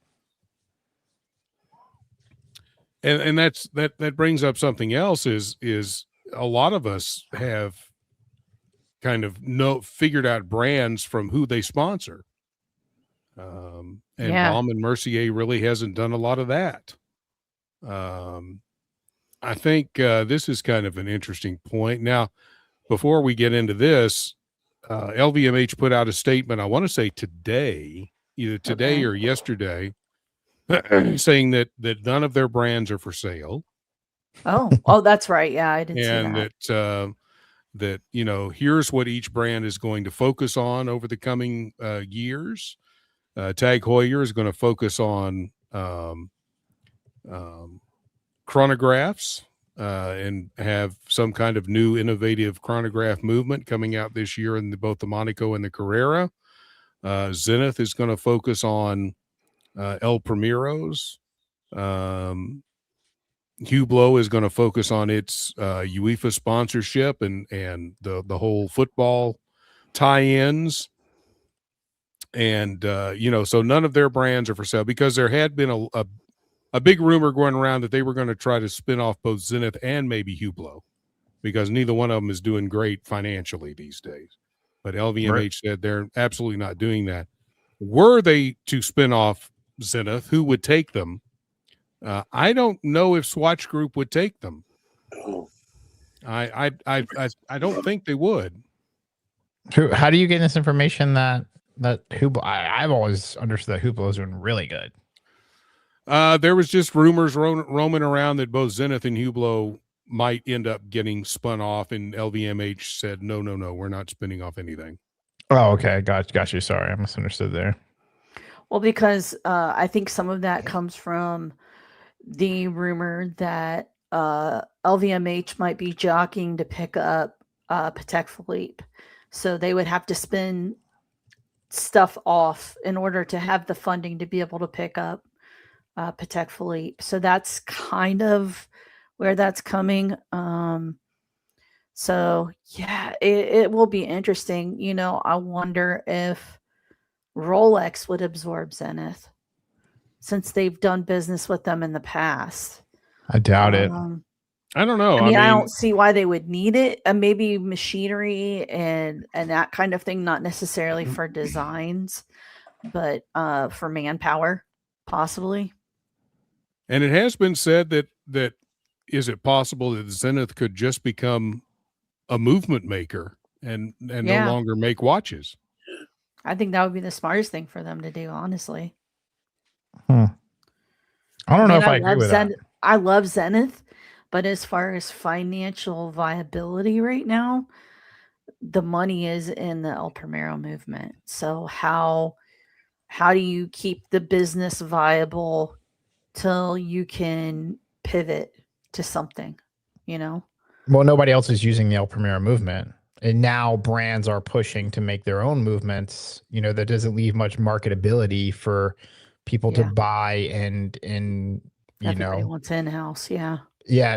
And that brings up something else is a lot of us have kind of figured out brands from who they sponsor. And Baume and Mercier really hasn't done a lot of that. I think this is kind of an interesting point. Now, before we get into this, LVMH put out a statement, I want to say today, either today or yesterday, saying that none of their brands are for sale. Oh, that's right. Yeah, I did see that. And that, here's what each brand is going to focus on over the coming years. Tag Heuer is going to focus on chronographs and have some kind of new innovative chronograph movement coming out this year in both the Monaco and the Carrera. Zenith is going to focus on El Primeros. Hublot is going to focus on its UEFA sponsorship and the whole football tie-ins. And, so none of their brands are for sale because there had been a big rumor going around that they were going to try to spin off both Zenith and maybe Hublot because neither one of them is doing great financially these days. But LVMH said they're absolutely not doing that. Were they to spin off Zenith, who would take them? I don't know if Swatch Group would take them. I don't think they would. How do you get this information that Hublot? I've always understood that Hublot's doing really good. There was just rumors roaming around that both Zenith and Hublot might end up getting spun off, and LVMH said, no, we're not spinning off anything. Oh, okay. Got you. Sorry, I misunderstood there. Well, because I think some of that comes from the rumor that LVMH might be jockeying to pick up Patek Philippe. So they would have to spin stuff off in order to have the funding to be able to pick up Patek Philippe. So that's kind of where that's coming. So yeah, it will be interesting. I wonder if Rolex would absorb Zenith since they've done business with them in the past. I doubt it. I don't know. I mean, I don't see why they would need it. Maybe machinery and that kind of thing, not necessarily for designs, but for manpower, possibly. And it has been said that is it possible that Zenith could just become a movement maker and no longer make watches? I think that would be the smartest thing for them to do, honestly. I don't know if I agree with that. I love Zenith, but as far as financial viability right now, the money is in the El Primero movement. So how do you keep the business viable till you can pivot to something, Well, nobody else is using the El Primero movement. And now brands are pushing to make their own movements, that doesn't leave much marketability for people to buy and everybody wants in-house. Yeah.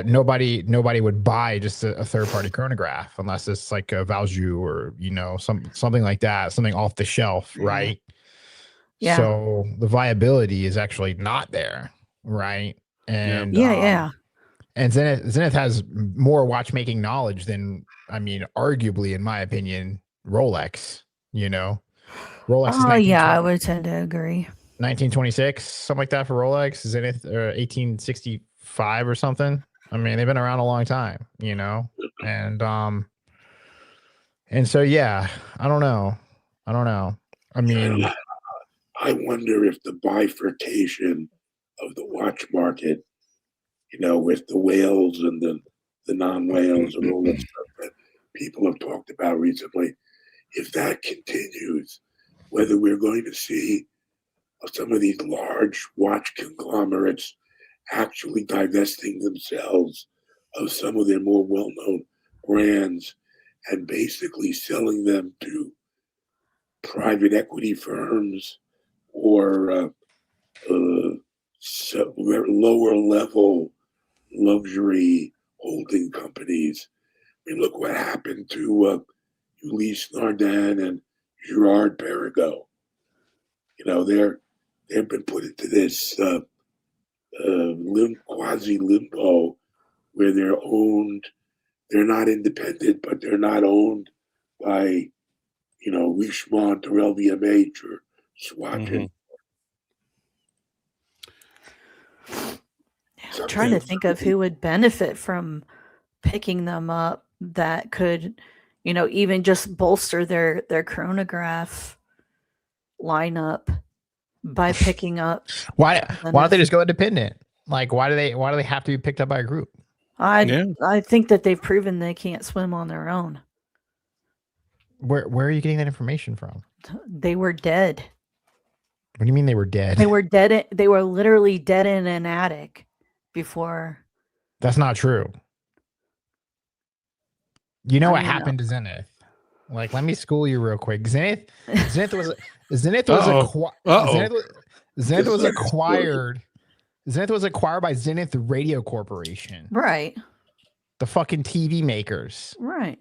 Nobody would buy just a third-party chronograph unless it's like a Valjoux or, something like that, something off the shelf. Right. Yeah. So the viability is actually not there. Right. And and Zenith has more watchmaking knowledge than, arguably, in my opinion, Rolex. Rolex is I would tend to agree. 1926, something like that for Rolex. Zenith 1865 or something. I mean, they've been around a long time, and so I don't know. I mean, I wonder if the bifurcation of the watch market, with the whales and the non-whales and all that stuff that people have talked about recently, if that continues, whether we're going to see some of these large watch conglomerates actually divesting themselves of some of their more well-known brands and basically selling them to private equity firms or lower level luxury holding companies. I mean, look what happened to Ulysse Nardin and Gerard Perregaux. You know, they've been put into this quasi limbo where they're owned. They're not independent, but they're not owned by, you know, Richemont or LVMH or Swatch. Mhm. I'm trying to think of who would benefit from picking them up that could, you know, even just bolster their chronograph lineup by picking up. Why don't they just go independent? Like, why do they have to be picked up by a group? I think that they've proven they can't swim on their own. Where are you getting that information from? They were dead. What do you mean they were dead? They were dead. They were literally dead in an attic before. That's not true. You know what happened to Zenith? Like, let me school you real quick. Zenith was acquired by Zenith Radio Corporation. Right. The fucking TV makers. Right.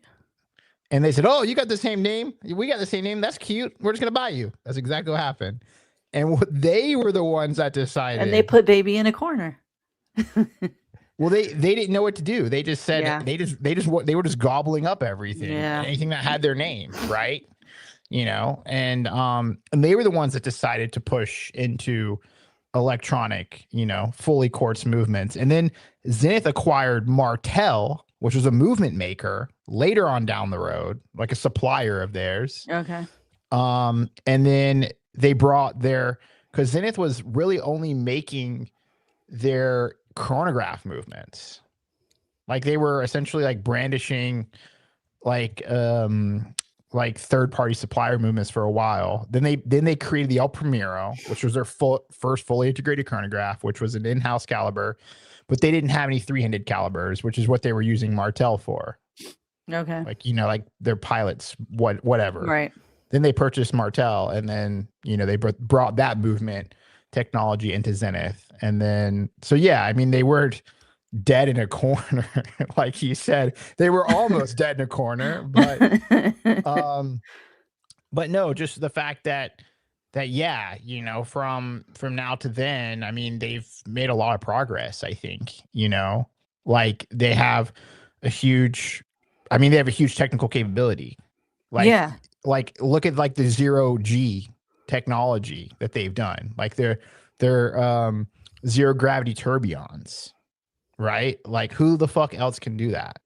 And they said, "Oh, you got the same name? We got the same name. That's cute. We're just gonna buy you." That's exactly what happened. And they were the ones that decided. And they put baby in a corner. Well, they didn't know what to do. They just said they were just gobbling up everything, anything that had their name, right? You know, and they were the ones that decided to push into electronic, you know, fully quartz movements. And then Zenith acquired Martel, which was a movement maker later on down the road, like a supplier of theirs. Okay. And then they brought because Zenith was really only making their chronograph movements. Like they were essentially like brandishing like third-party supplier movements for a while. Then they created the El Primero, which was their first fully integrated chronograph, which was an in-house caliber, but they didn't have any three-handed calibers, which is what they were using Martel for. Okay. Like, you know, like their pilots, whatever. Right. Then they purchased Martel, and then, you know, they brought that movement technology into Zenith. And then, so yeah, I mean, they weren't dead in a corner, like he said. They were almost dead in a corner, but no, just the fact that yeah, you know, from now to then, I mean, they've made a lot of progress, I think, you know, like they have a huge technical capability. Like, yeah. Like look at like the 0G technology that they've done, like their zero gravity tourbillons, right? Like who the fuck else can do that?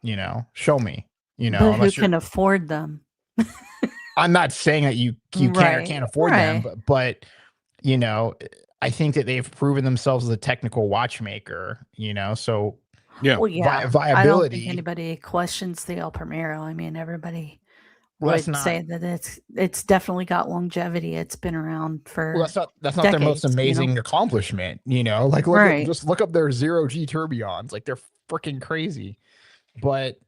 You know, show me, you know, but who can afford them? I'm not saying that you can or can't afford them, but you know, I think that they've proven themselves as a technical watchmaker, you know, so yeah, viability. I don't think anybody questions the El Primero. I mean, everybody would say that it's definitely got longevity. It's been around for that's not decades, their most amazing accomplishment, you know, like just look up their 0G tourbillons, like they're freaking crazy. But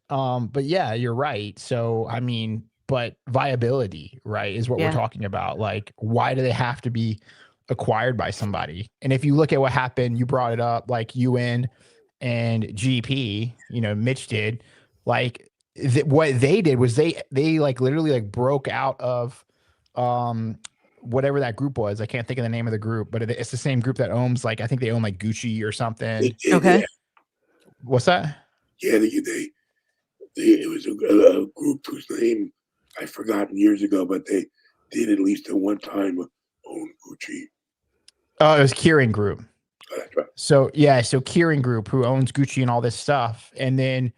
yeah, you're right. So I mean, but viability, right, is what we're talking about. Like, why do they have to be acquired by somebody? And if you look at what happened, you brought it up, like UN and GP, you know, Mitch did, like what they did was they like literally like broke out of whatever that group was. I can't think of the name of the group, but it's the same group that owns, like, I think they own like Gucci or something. Okay. Yeah. What's that? Yeah, it was a group whose name I've forgotten years ago, but they did at least at one time own Gucci. Oh, it was Kering Group. Oh, that's right. So yeah, so Kering Group, who owns Gucci and all this stuff, and then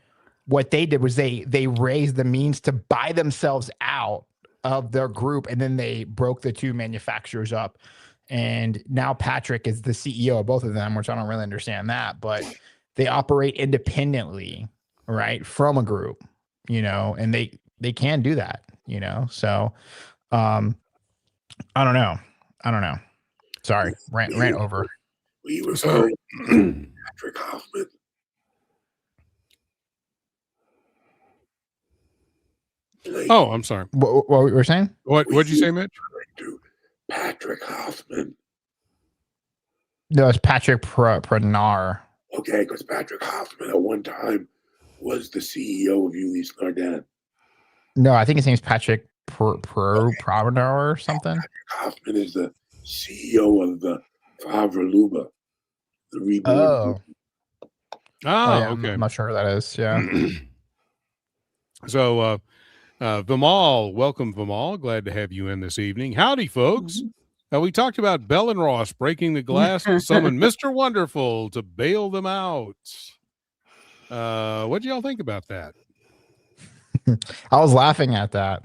what they did was they raised the means to buy themselves out of their group, and then they broke the two manufacturers up, and now Patrick is the CEO of both of them, which I don't really understand that, but they operate independently, right, from a group, you know, and they can do that, you know. So I don't know. Sorry, rant over. Were you referring to Patrick Hoffman? Oh, I'm sorry. What were you saying? What'd you say, Mitch? To Patrick Hoffman. No, it's Patrick Pradnar. Okay, because Patrick Hoffman at one time was the CEO of Ulysse Nardin. No, I think his name's Patrick Pradnar or something. Patrick Hoffman is the CEO of the Favre Luba, the reborn. Oh, yeah, okay. I'm not sure who that is. Yeah. So, Vimal, welcome, Vimal. Glad to have you in this evening. Howdy, folks. We talked about Bell and Ross breaking the glass to summon Mr. Wonderful to bail them out. What do y'all think about that? I was laughing at that.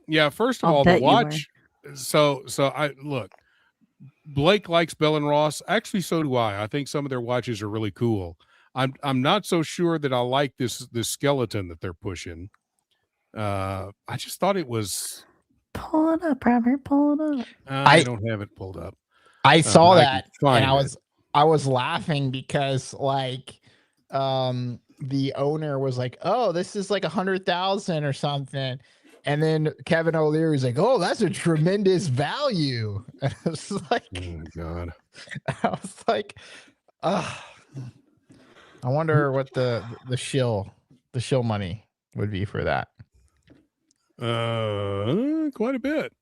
Yeah, first of all, the watch. So I look. Blake likes Bell and Ross. Actually, so do I. I think some of their watches are really cool. I'm not so sure that I like this skeleton that they're pushing. I just thought it was. Pull it up, Robert. Pull it up. I don't have it pulled up. I saw that and I was laughing because like the owner was like, "Oh, this is like 100,000 or something," and then Kevin O'Leary's like, "Oh, that's a tremendous value." And I was like, "Oh God!" I was like, I wonder what the shill money would be for that. Quite a bit.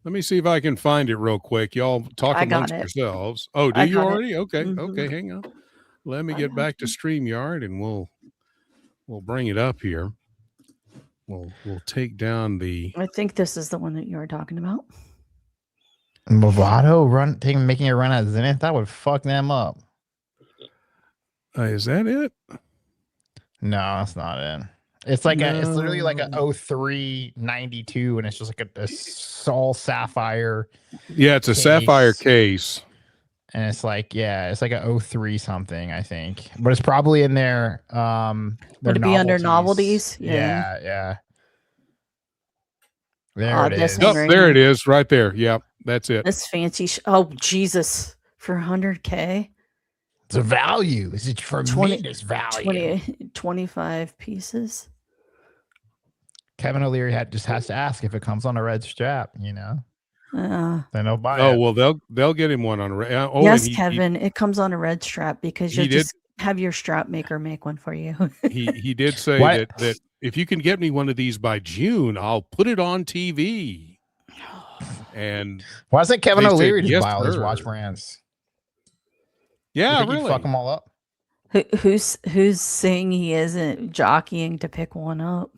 Let me see if I can find it real quick. Y'all talk amongst yourselves. Oh, do you already? Okay. Okay. Hang on. Let me get back to StreamYard and we'll bring it up here. We'll take down the. I think this is the one that you were talking about. Movado making a run at Zenith. That would fuck them up. Is that it? No, that's not it. It's like it's literally like a 0392, and it's just like a all sapphire. Yeah, it's a sapphire case. And it's like, it's like a 03 something, I think. But it's probably in there. Would it be under novelties? Yeah. There it is. Oh, there it is, right there. Yep, that's it. This fancy. Oh, Jesus. For 100K? It's a value. It's a tremendous value. 25 pieces. Kevin O'Leary has to ask if it comes on a red strap, then they'll buy it. Oh, well, they'll get him one on a red. Yes, Kevin, it comes on a red strap because you just have your strap maker make one for you. he did say that if you can get me one of these by June, I'll put it on TV. And why doesn't Kevin O'Leary just buy all these watch brands? Yeah, really. Fuck them all up. Who's saying he isn't jockeying to pick one up?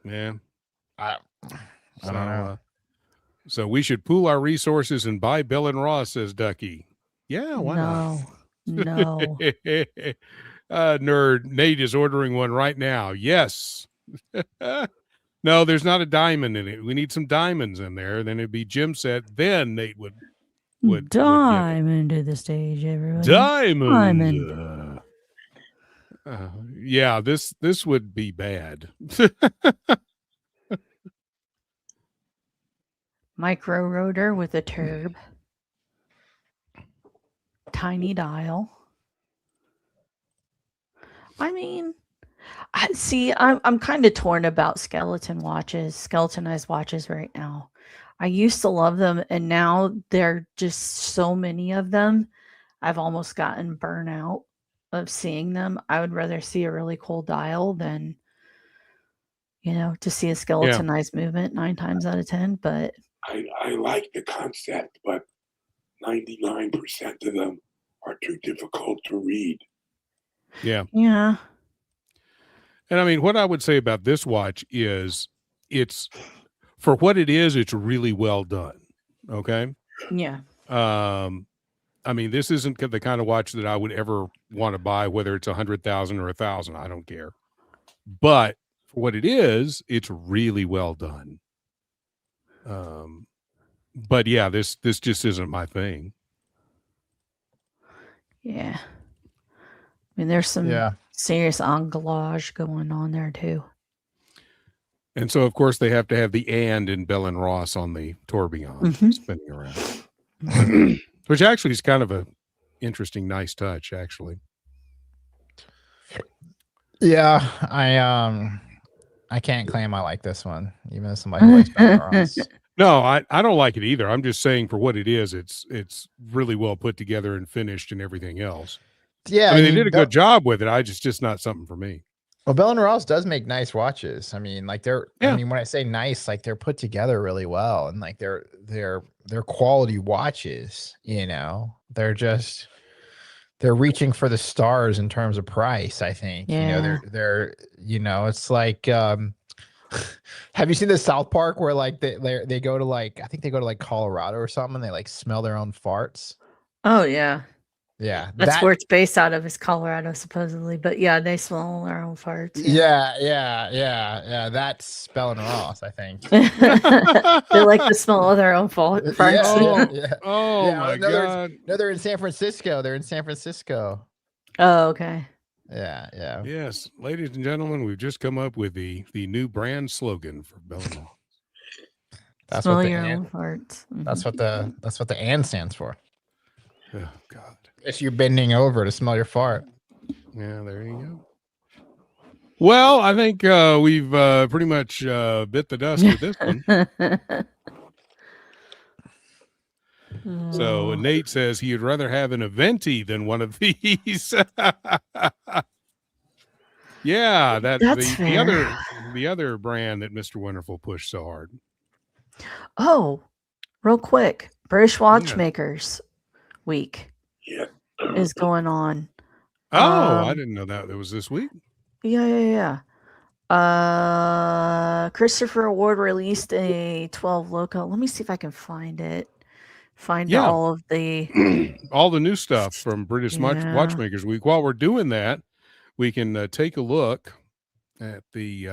Yeah, I don't know. So we should pool our resources and buy Bell and Ross, says Ducky. Yeah, why not? No. Nerd Nate is ordering one right now. Yes. No, there's not a diamond in it. We need some diamonds in there. Then it'd be Jim said. Then Nate would diamond to the stage, everybody. Diamond. Yeah, this would be bad. Micro rotor with a turb. Tiny dial. I mean, I'm kind of torn about skeletonized watches right now. I used to love them, and now there are just so many of them. I've almost gotten burnout of seeing them. I would rather see a really cool dial than, to see a skeletonized movement 9 times out of 10. But I like the concept, but 99% of them are too difficult to read. Yeah. Yeah. And I mean, what I would say about this watch is it's for what it is, it's really well done. Okay. Yeah. I mean, this isn't the kind of watch that I would ever want to buy, whether it's 100,000 or 1,000. I don't care. But for what it is, it's really well done. But yeah, this just isn't my thing. Yeah. I mean, there's some serious anglage going on there too. And so, of course, they have to have the "and" in Bell and Ross on the tourbillon spinning around, which actually is kind of a interesting, nice touch, actually. Yeah, I can't claim I like this one, even as somebody who likes Bell & Ross. No, I don't like it either. I'm just saying for what it is, it's really well put together and finished and everything else. Yeah, I mean, they did a good job with it. Just not something for me. Well, Bell & Ross does make nice watches. I mean, like Yeah. I mean, when I say nice, like they're put together really well, and like they're quality watches. You know, they're reaching for the stars in terms of price. I think. Yeah. You know, they're you know, it's like. Have you seen the South Park where like they go to like, I think they go to like Colorado or something, and they like smell their own farts? Oh yeah. Yeah, That's where it's based out of, is Colorado supposedly. But yeah, they smell their own farts. Yeah. That's Bell & Ross, I think. They like the smell of their own farts. Oh my God. No, they're in San Francisco. Oh, okay. Yeah. Yes, ladies and gentlemen, we've just come up with the new brand slogan for Bell & Ross. That's smell what your own farts. That's what the "and" stands for. Oh God. It's you bending over to smell your fart. Yeah, there you go. Well, I think we've pretty much bit the dust with this one. So Nate says he'd rather have an Aventi than one of these. Yeah, that's the other brand that Mr. Wonderful pushed so hard. Oh, real quick, British Watchmakers Week is going on. Oh, I didn't know that. It was this week. Yeah. Christopher Ward released a 12 loco. Let me see if I can find it. All of the all the new stuff from British Watchmakers Week. While we're doing that, we can take a look at the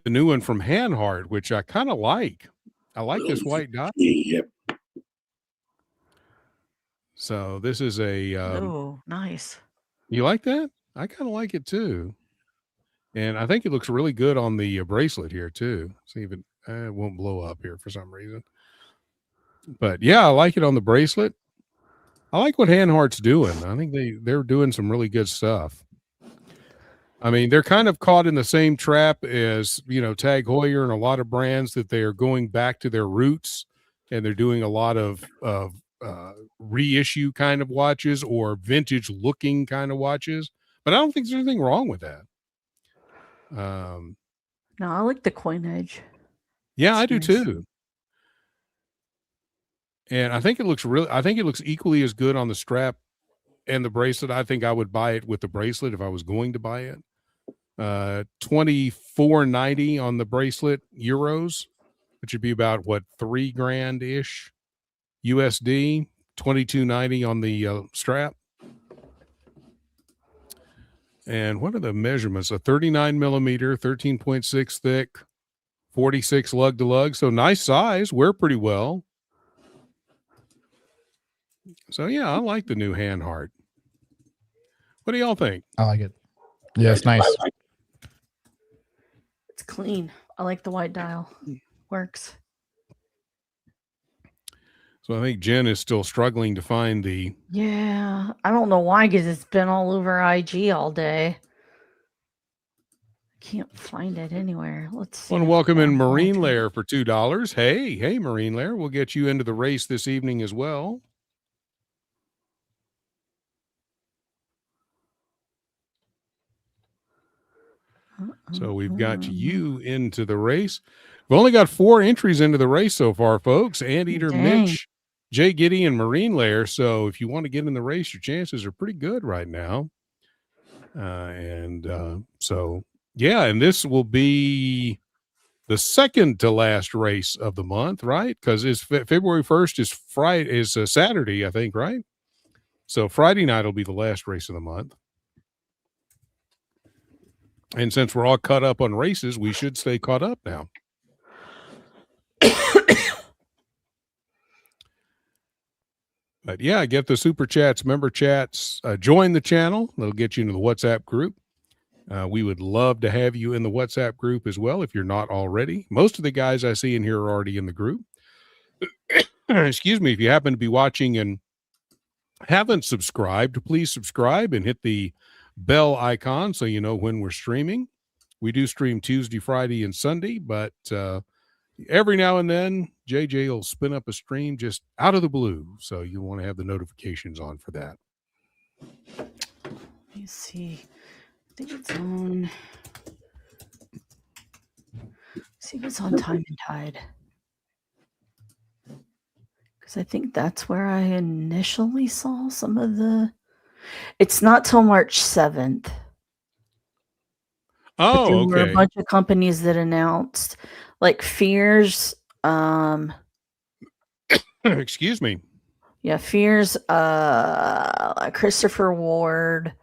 new one from Hanhart, which I kind of like. I like this white dot. Yep. So this is a oh, nice. You like that? I kind of like it too. And I think it looks really good on the bracelet here too. See if it won't blow up here for some reason. But yeah, I like it on the bracelet. I like what Hanhart's doing. I think they're doing some really good stuff. I mean, they're kind of caught in the same trap as, Tag Heuer and a lot of brands, that they are going back to their roots, and they're doing a lot of reissue kind of watches or vintage looking kind of watches. But I don't think there's anything wrong with that. No, I like the coin edge. Yeah, I do too. And I think it looks equally as good on the strap and the bracelet. I think I would buy it with the bracelet if I was going to buy it. $24.90 on the bracelet, euros, which would be about $3,000 ish USD. $22.90 on the strap. And what are the measurements? A 39 millimeter, 13.6 thick, 46 lug to lug. So nice size. Wear pretty well. So yeah, I like the new Hanhart. What do y'all think? I like it. Yeah, it's nice. It's clean. I like the white dial. Works. So I think Jen is still struggling to find the... Yeah, I don't know why, because it's been all over IG all day. Can't find it anywhere. Let's see. I want to welcome in Marine Lair for $2. Hey, Marine Lair. We'll get you into the race this evening as well. So we've got you into the race. We've only got 4 entries into the race so far, folks. Anteater, Mitch, Jay Giddy, and Marine Lair. So if you want to get in the race, your chances are pretty good right now. So, yeah, and this will be the second to last race of the month, right? Because it's February 1st is Saturday, I think, right? So Friday night will be the last race of the month. And since we're all caught up on races, we should stay caught up now. But yeah, get the super chats, member chats, join the channel. That'll get you into the WhatsApp group. We would love to have you in the WhatsApp group as well if you're not already. Most of the guys I see in here are already in the group. Excuse me, if you happen to be watching and haven't subscribed, please subscribe and hit the bell icon so you know when we're streaming. We do stream Tuesday, Friday, and Sunday, but every now and then JJ will spin up a stream just out of the blue, so you want to have the notifications on for that. Let me see. I think it's on. See if it's on Time and Tide. Because I think that's where I initially saw some of the. It's not till March 7th. Oh, there were okay. a bunch of companies that announced, like Fears. Excuse me. Yeah, Fears. Christopher Ward.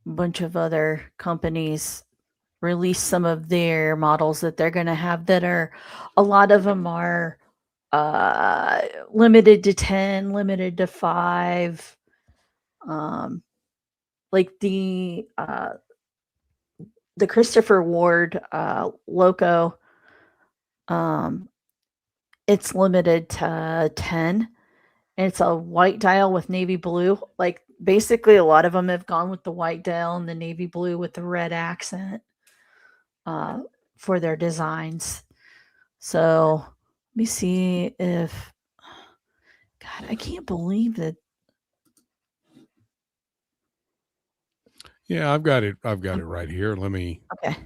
A bunch of other companies release some of their models that they're going to have that are, a lot of them are limited to 10, limited to 5. Like the Christopher Ward Loco, it's limited to 10, and it's a white dial with navy blue. Like basically a lot of them have gone with the white dial and the navy blue with the red accent for their designs. So let me see if, God, I can't believe that. Yeah, I've got it right here. Let me. Okay.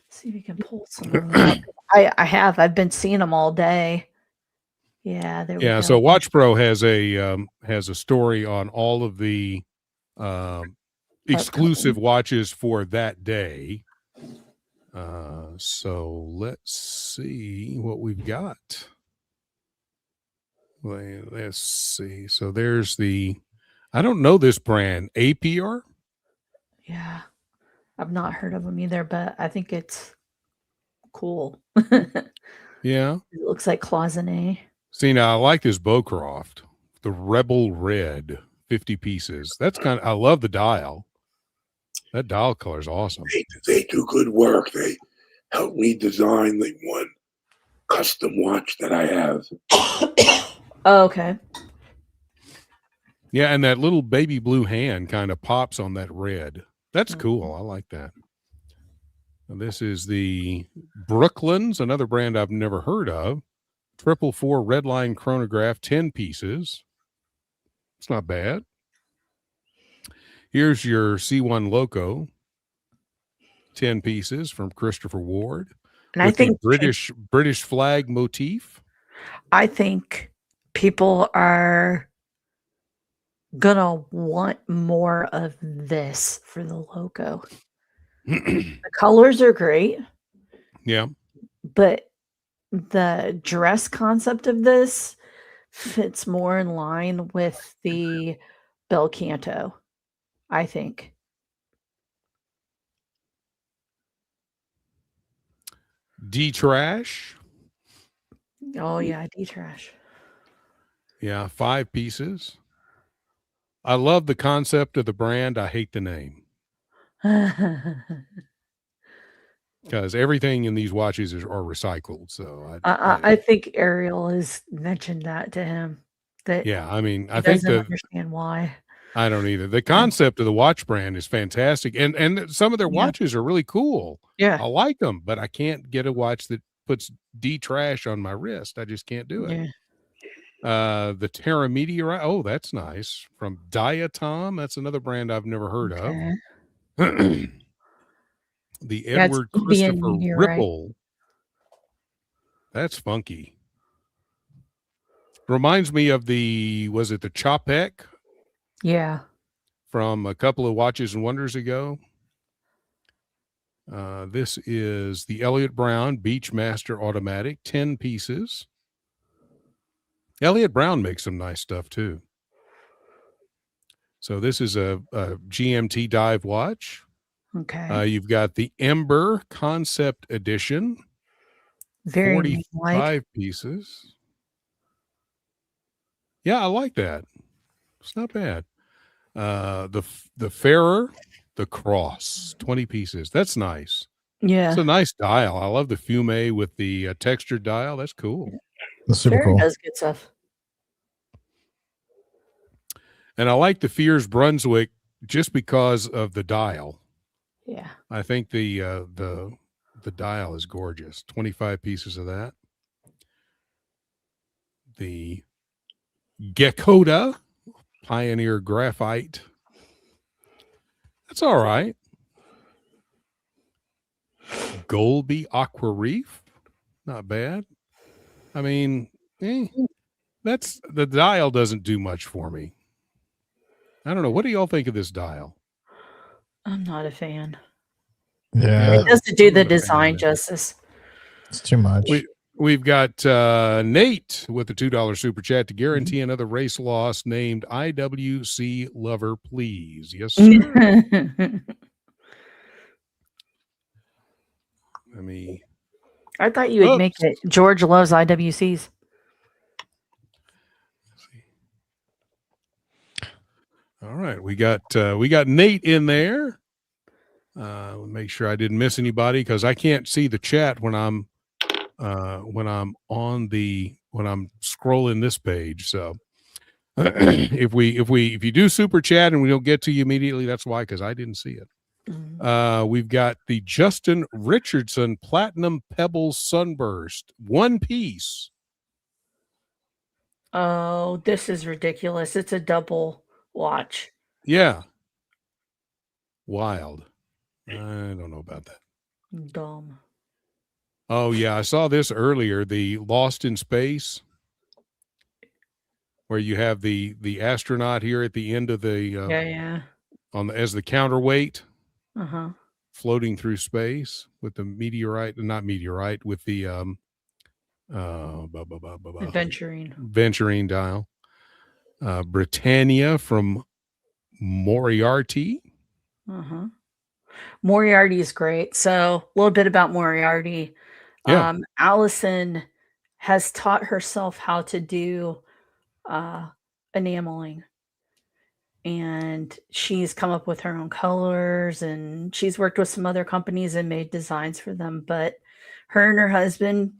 See if we can pull some of them up. I've been seeing them all day. Yeah, there we go. So Watch Pro has a story on all of the exclusive watches for that day. So let's see what we've got. Let's see. So there's I don't know this brand, APR. Yeah, I've not heard of them either, but I think it's cool. Yeah. It looks like cloisonné. See, now I like this Bowcroft, the Rebel Red, 50 pieces. That's I love the dial. That dial color is awesome. They do good work. They helped me design the one custom watch that I have. Oh, okay. Yeah, and that little baby blue hand kind of pops on that red. That's cool. I like that. And this is the Brooklyn's, another brand I've never heard of. 444 Redline chronograph, 10 pieces. It's not bad. Here's your C1 Loco, 10 pieces from Christopher Ward. And with I think the British flag motif. I think people are gonna want more of this for the Loco. The colors are great. Yeah. But the dress concept of this fits more in line with the Bel Canto, I think. D-Trash. Oh, yeah, D-Trash. Yeah, 5 pieces. I love the concept of the brand. I hate the name. Because everything in these watches are recycled. So I think Ariel has mentioned that to him. That yeah, I mean, I think doesn't understand why. I don't either. The concept of the watch brand is fantastic, and some of their watches are really cool. Yeah, I like them, but I can't get a watch that puts D-Trash on my wrist. I just can't do it. Yeah. The Terra Meteorite. Oh, that's nice. From Diatom. That's another brand I've never heard of. The Edward Christopher Ripple. That's funky. Reminds me of was it the Chopek? Yeah. From a couple of Watches and Wonders ago. This is the Elliott Brown Beachmaster Automatic, 10 pieces. Elliott Brown makes some nice stuff too. So this is a GMT dive watch. Okay. You've got the Ember Concept Edition. Very 45 pieces. Yeah, I like that. It's not bad. The Fairer, the Cross, 20 pieces. That's nice. Yeah. It's a nice dial. I love the Fume with the textured dial. That's cool. That's super cool. Does good stuff. And I like the Fears Brunswick just because of the dial. Yeah. I think the dial is gorgeous. 25 pieces of that. The Gekoda Pioneer Graphite. That's all right. Golby Aqua Reef. Not bad. I mean, that's the dial doesn't do much for me. I don't know. What do y'all think of this dial? I'm not a fan. Yeah. It doesn't do the design justice. It's too much. We've got Nate with the $2 super chat to guarantee another race loss named IWC Lover, please. Yes, sir. I thought you would make it George loves IWCs. All right, we got Nate in there. Make sure I didn't miss anybody because I can't see the chat when I'm scrolling this page. So if you do super chat and we don't get to you immediately, that's why, because I didn't see it. We've got the Justin Richardson Platinum Pebbles Sunburst, one piece. Oh, this is ridiculous. It's a double watch. Yeah. Wild. I don't know about that. Dumb. Oh, yeah. I saw this earlier, the Lost in Space, where you have the astronaut here at the end of the as the counterweight. Floating through space with the with the venturine dial. Britannia from Moriarty. Moriarty is great. So a little bit about Moriarty. Yeah. Allison has taught herself how to do enameling. And she's come up with her own colors, and she's worked with some other companies and made designs for them. But her and her husband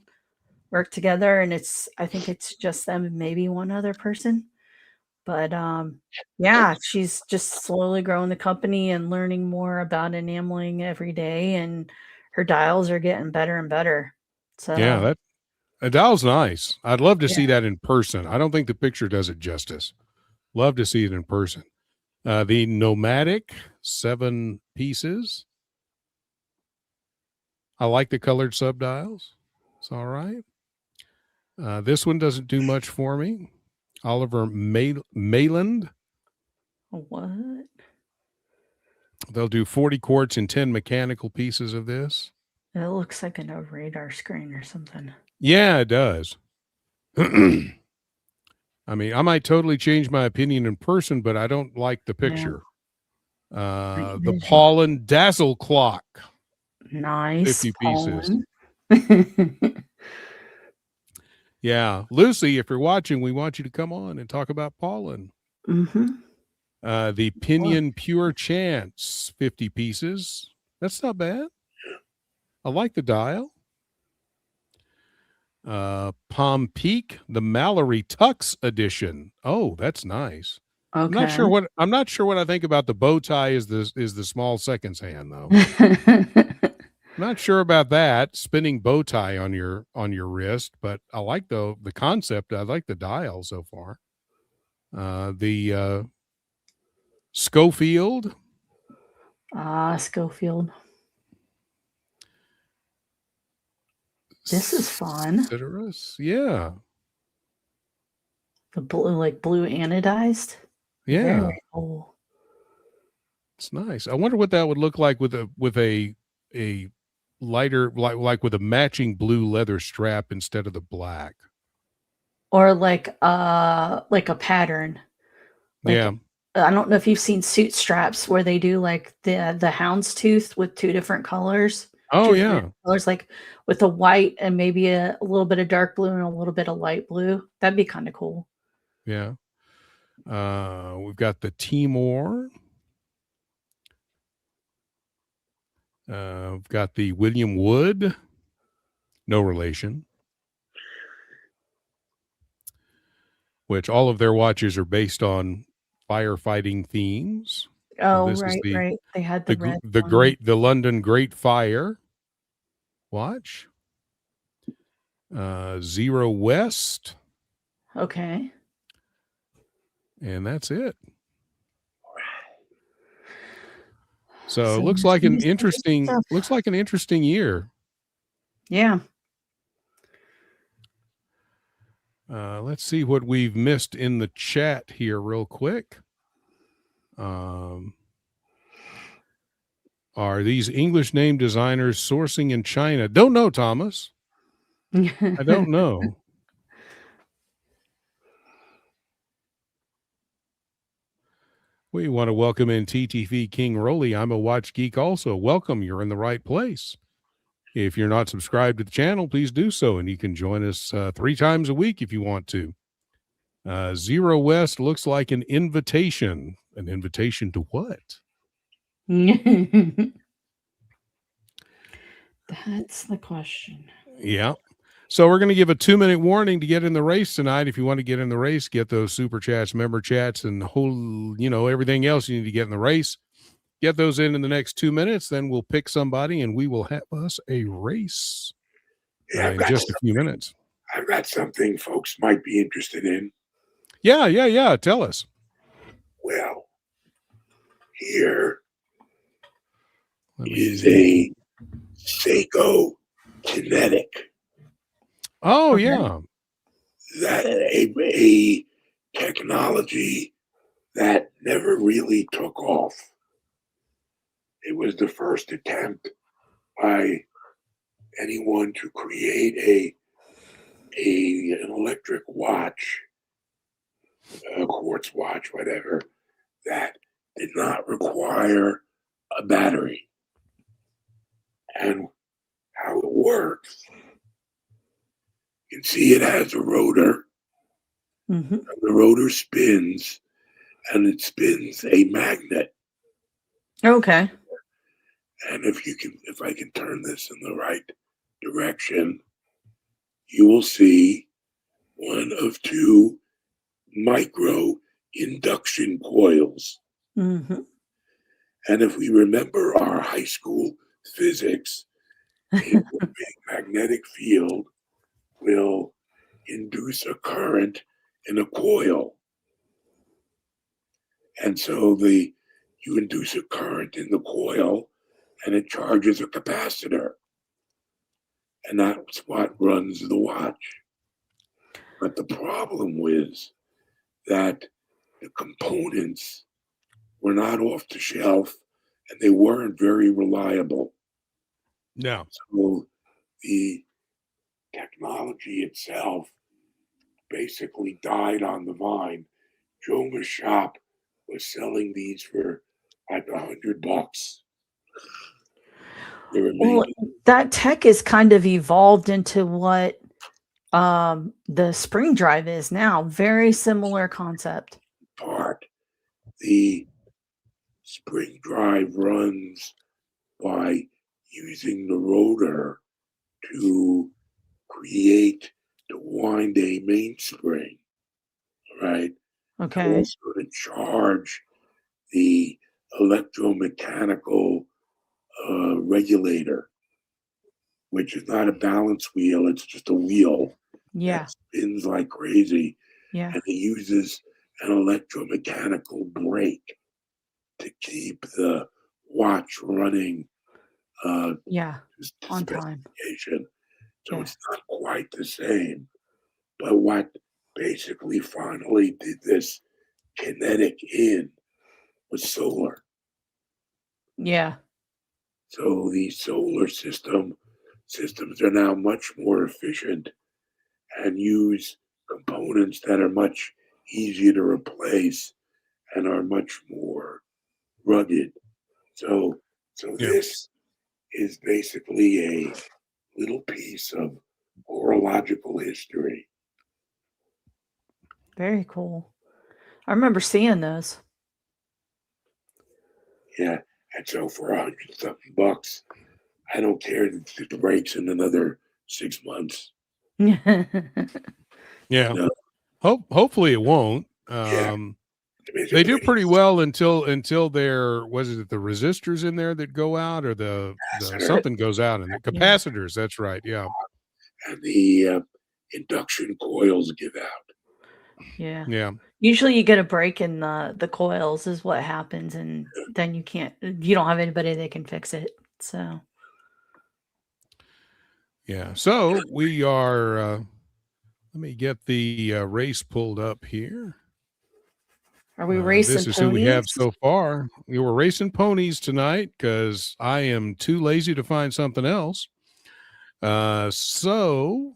work together, and I think it's just them and maybe one other person. But yeah, she's just slowly growing the company and learning more about enameling every day, and her dials are getting better and better. So yeah, that dial's nice. I'd love to see that in person. I don't think the picture does it justice. Love to see it in person. The Nomadic, 7 pieces. I like the colored subdials. It's all right. This one doesn't do much for me. Oliver Mayland. What? They'll do 40 quartz and 10 mechanical pieces of this. It looks like a radar screen or something. Yeah, it does. I mean, I might totally change my opinion in person, but I don't like the picture. Yeah. The Pollen Dazzle Clock. Nice. 50 pieces. Yeah. Lucy, if you're watching, we want you to come on and talk about pollen. The Pinion Pure Chance, 50 pieces. That's not bad. I like the dial. Palm Peak, the Mallory Tux edition. Oh, that's nice. Okay. I'm not sure what I think about the bow tie is the small seconds hand though. I'm not sure about that spinning bow tie on your wrist, but I like the concept. I like the dial so far. The Schofield. Schofield. This is fun. Citrus, yeah. The blue anodized. Yeah. Very cool. It's nice. I wonder what that would look like with a lighter, like with a matching blue leather strap instead of the black. Or like a pattern. Yeah. I don't know if you've seen suit straps where they do like the houndstooth with 2 different colors. Oh yeah. Colors like with a white and maybe a little bit of dark blue and a little bit of light blue. That'd be kind of cool. Yeah. We've got the Timor. We've got the William Wood. No relation. Which all of their watches are based on firefighting themes. Oh, This is right. They had the red the London Great Fire watch. Zero West. Okay. And that's it. So looks like an interesting year. Yeah. Let's see what we've missed in the chat here real quick. Are these English name designers sourcing in China? Don't know, Thomas. I don't know. We want to welcome in TTV King Rolly. I'm a watch geek also. Welcome. You're in the right place. If you're not subscribed to the channel, please do so. And you can join us 3 times a week if you want to. Zero West looks like an invitation. An invitation to what? That's the question. Yeah. So we're going to give a 2-minute warning to get in the race tonight. If you want to get in the race, get those super chats, member chats, and the whole, everything else you need to get in the race. Get those in the next 2 minutes. Then we'll pick somebody and we will have us a race in just a few minutes. I've got something folks might be interested in. Yeah. Tell us. Well, here is a Seiko Kinetic. Oh, okay. Yeah. That a technology that never really took off. It was the first attempt by anyone to create an electric watch, a quartz watch, whatever, that did not require a battery. And how it works, you can see it has a rotor. Mm-hmm. And the rotor spins, and it spins a magnet. Okay. And if I can turn this in the right direction, you will see one of 2 micro induction coils. Mm-hmm. And if we remember our high school physics, a big magnetic field will induce a current in a coil. And so you induce a current in the coil and it charges a capacitor. And that's what runs the watch. But the problem was that the components were not off the shelf and they weren't very reliable. No. So the technology itself basically died on the vine. Joma's shop was selling these for like $100. Well, that tech is kind of evolved into what the spring drive is now. Very similar concept. The spring drive runs by using the rotor to wind a mainspring, right? Okay. And also to charge the electromechanical regulator, which is not a balance wheel, it's just a wheel. Yeah. That spins like crazy. Yeah. And it uses an electromechanical brake to keep the watch running on time. So it's not quite the same. But what basically finally did this kinetic in was solar. Yeah. So the solar systems are now much more efficient and use components that are much easier to replace and are much more rugged. So this is basically a little piece of horological history. Very cool. I remember seeing those. Yeah, and so for $100-something, I don't care if it breaks in another 6 months. Yeah. Hopefully it won't. They do pretty well until there was it the resistors in there that go out, or the something goes out, and the capacitors. That's right. Yeah. And the induction coils give out. Yeah. Yeah. Usually you get a break in the coils is what happens, and then you don't have anybody that can fix it. So yeah. So we are let me get the race pulled up here. Are we racing This is ponies? who we have so far. We were racing ponies tonight because I am too lazy to find something else. So,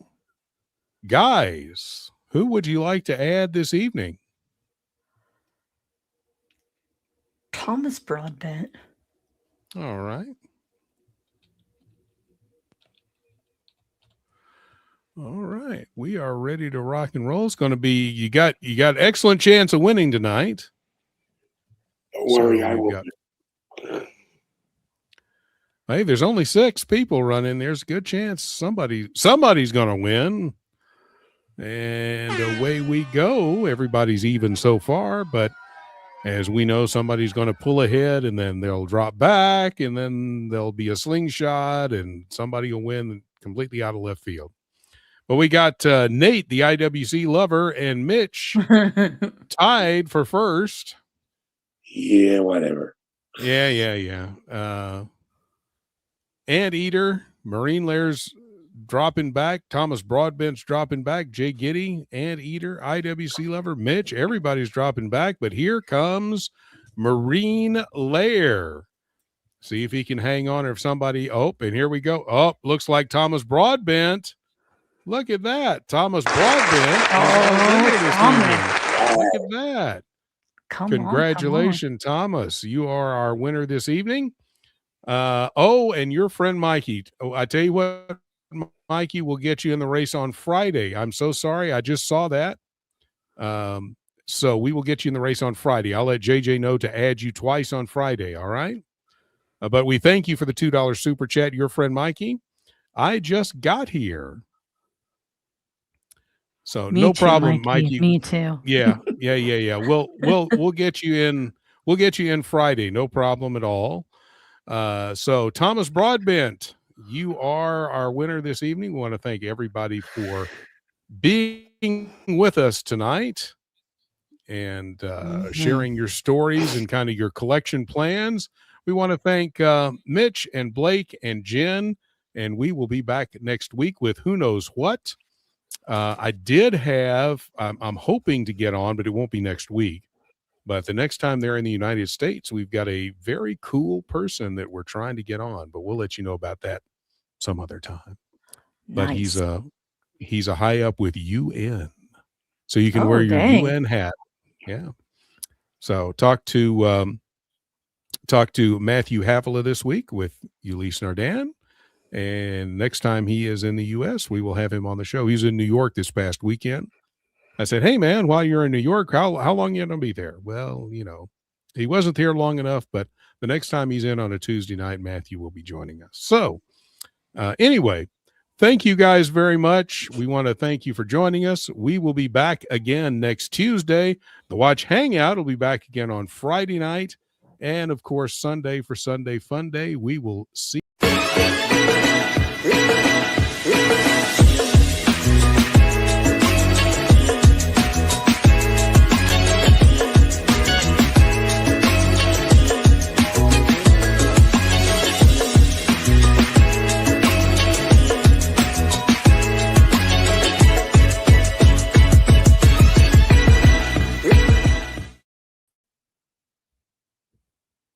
guys, who would you like to add this evening? Thomas Broadbent. All right. All right. We are ready to rock and roll. It's going to be you got excellent chance of winning tonight. Don't worry, I will. Hey, there's only 6 people running. There's a good chance somebody's going to win. And away we go. Everybody's even so far, but as we know, somebody's going to pull ahead, and then they'll drop back, and then there'll be a slingshot, and somebody will win completely out of left field. But we got Nate, the IWC lover, and Mitch tied for first. Yeah, whatever. Yeah. Anteater, Marine Lairs dropping back, Thomas Broadbent's dropping back, Jay Giddy, Anteater, IWC lover, Mitch, everybody's dropping back. But here comes Marine Lair. See if he can hang on, or if somebody, and here we go. Looks like Thomas Broadbent. Look at that. Thomas Broadbent. Look at that. Congratulations, Thomas. You are our winner this evening. And your friend Mikey. I tell you what, Mikey will get you in the race on Friday. I'm so sorry. I just saw that. So we will get you in the race on Friday. I'll let JJ know to add you twice on Friday. All right. But we thank you for the $2 super chat. Your friend Mikey. I just got here. So no problem, Mikey. Me too. Yeah. We'll get you in. We'll get you in Friday. No problem at all. So Thomas Broadbent, you are our winner this evening. We want to thank everybody for being with us tonight and sharing your stories and kind of your collection plans. We want to thank Mitch and Blake and Jen, and we will be back next week with who knows what. I did have, I'm hoping to get on, but it won't be next week. But the next time they're in the United States, we've got a very cool person that we're trying to get on, but we'll let you know about that some other time. Nice. But he's a high up with UN, so you can wear your UN hat. Yeah. So talk to Matthew Havila this week with Ulysse Nardan. And next time he is in the U.S., we will have him on the show. He's in New York this past weekend. I said, hey, man, while you're in New York, how long are you going to be there? Well, he wasn't there long enough, but the next time he's in on a Tuesday night, Matthew will be joining us. So anyway, thank you guys very much. We want to thank you for joining us. We will be back again next Tuesday. The Watch Hangout will be back again on Friday night. And, of course, Sunday for Sunday Fun Day. We will see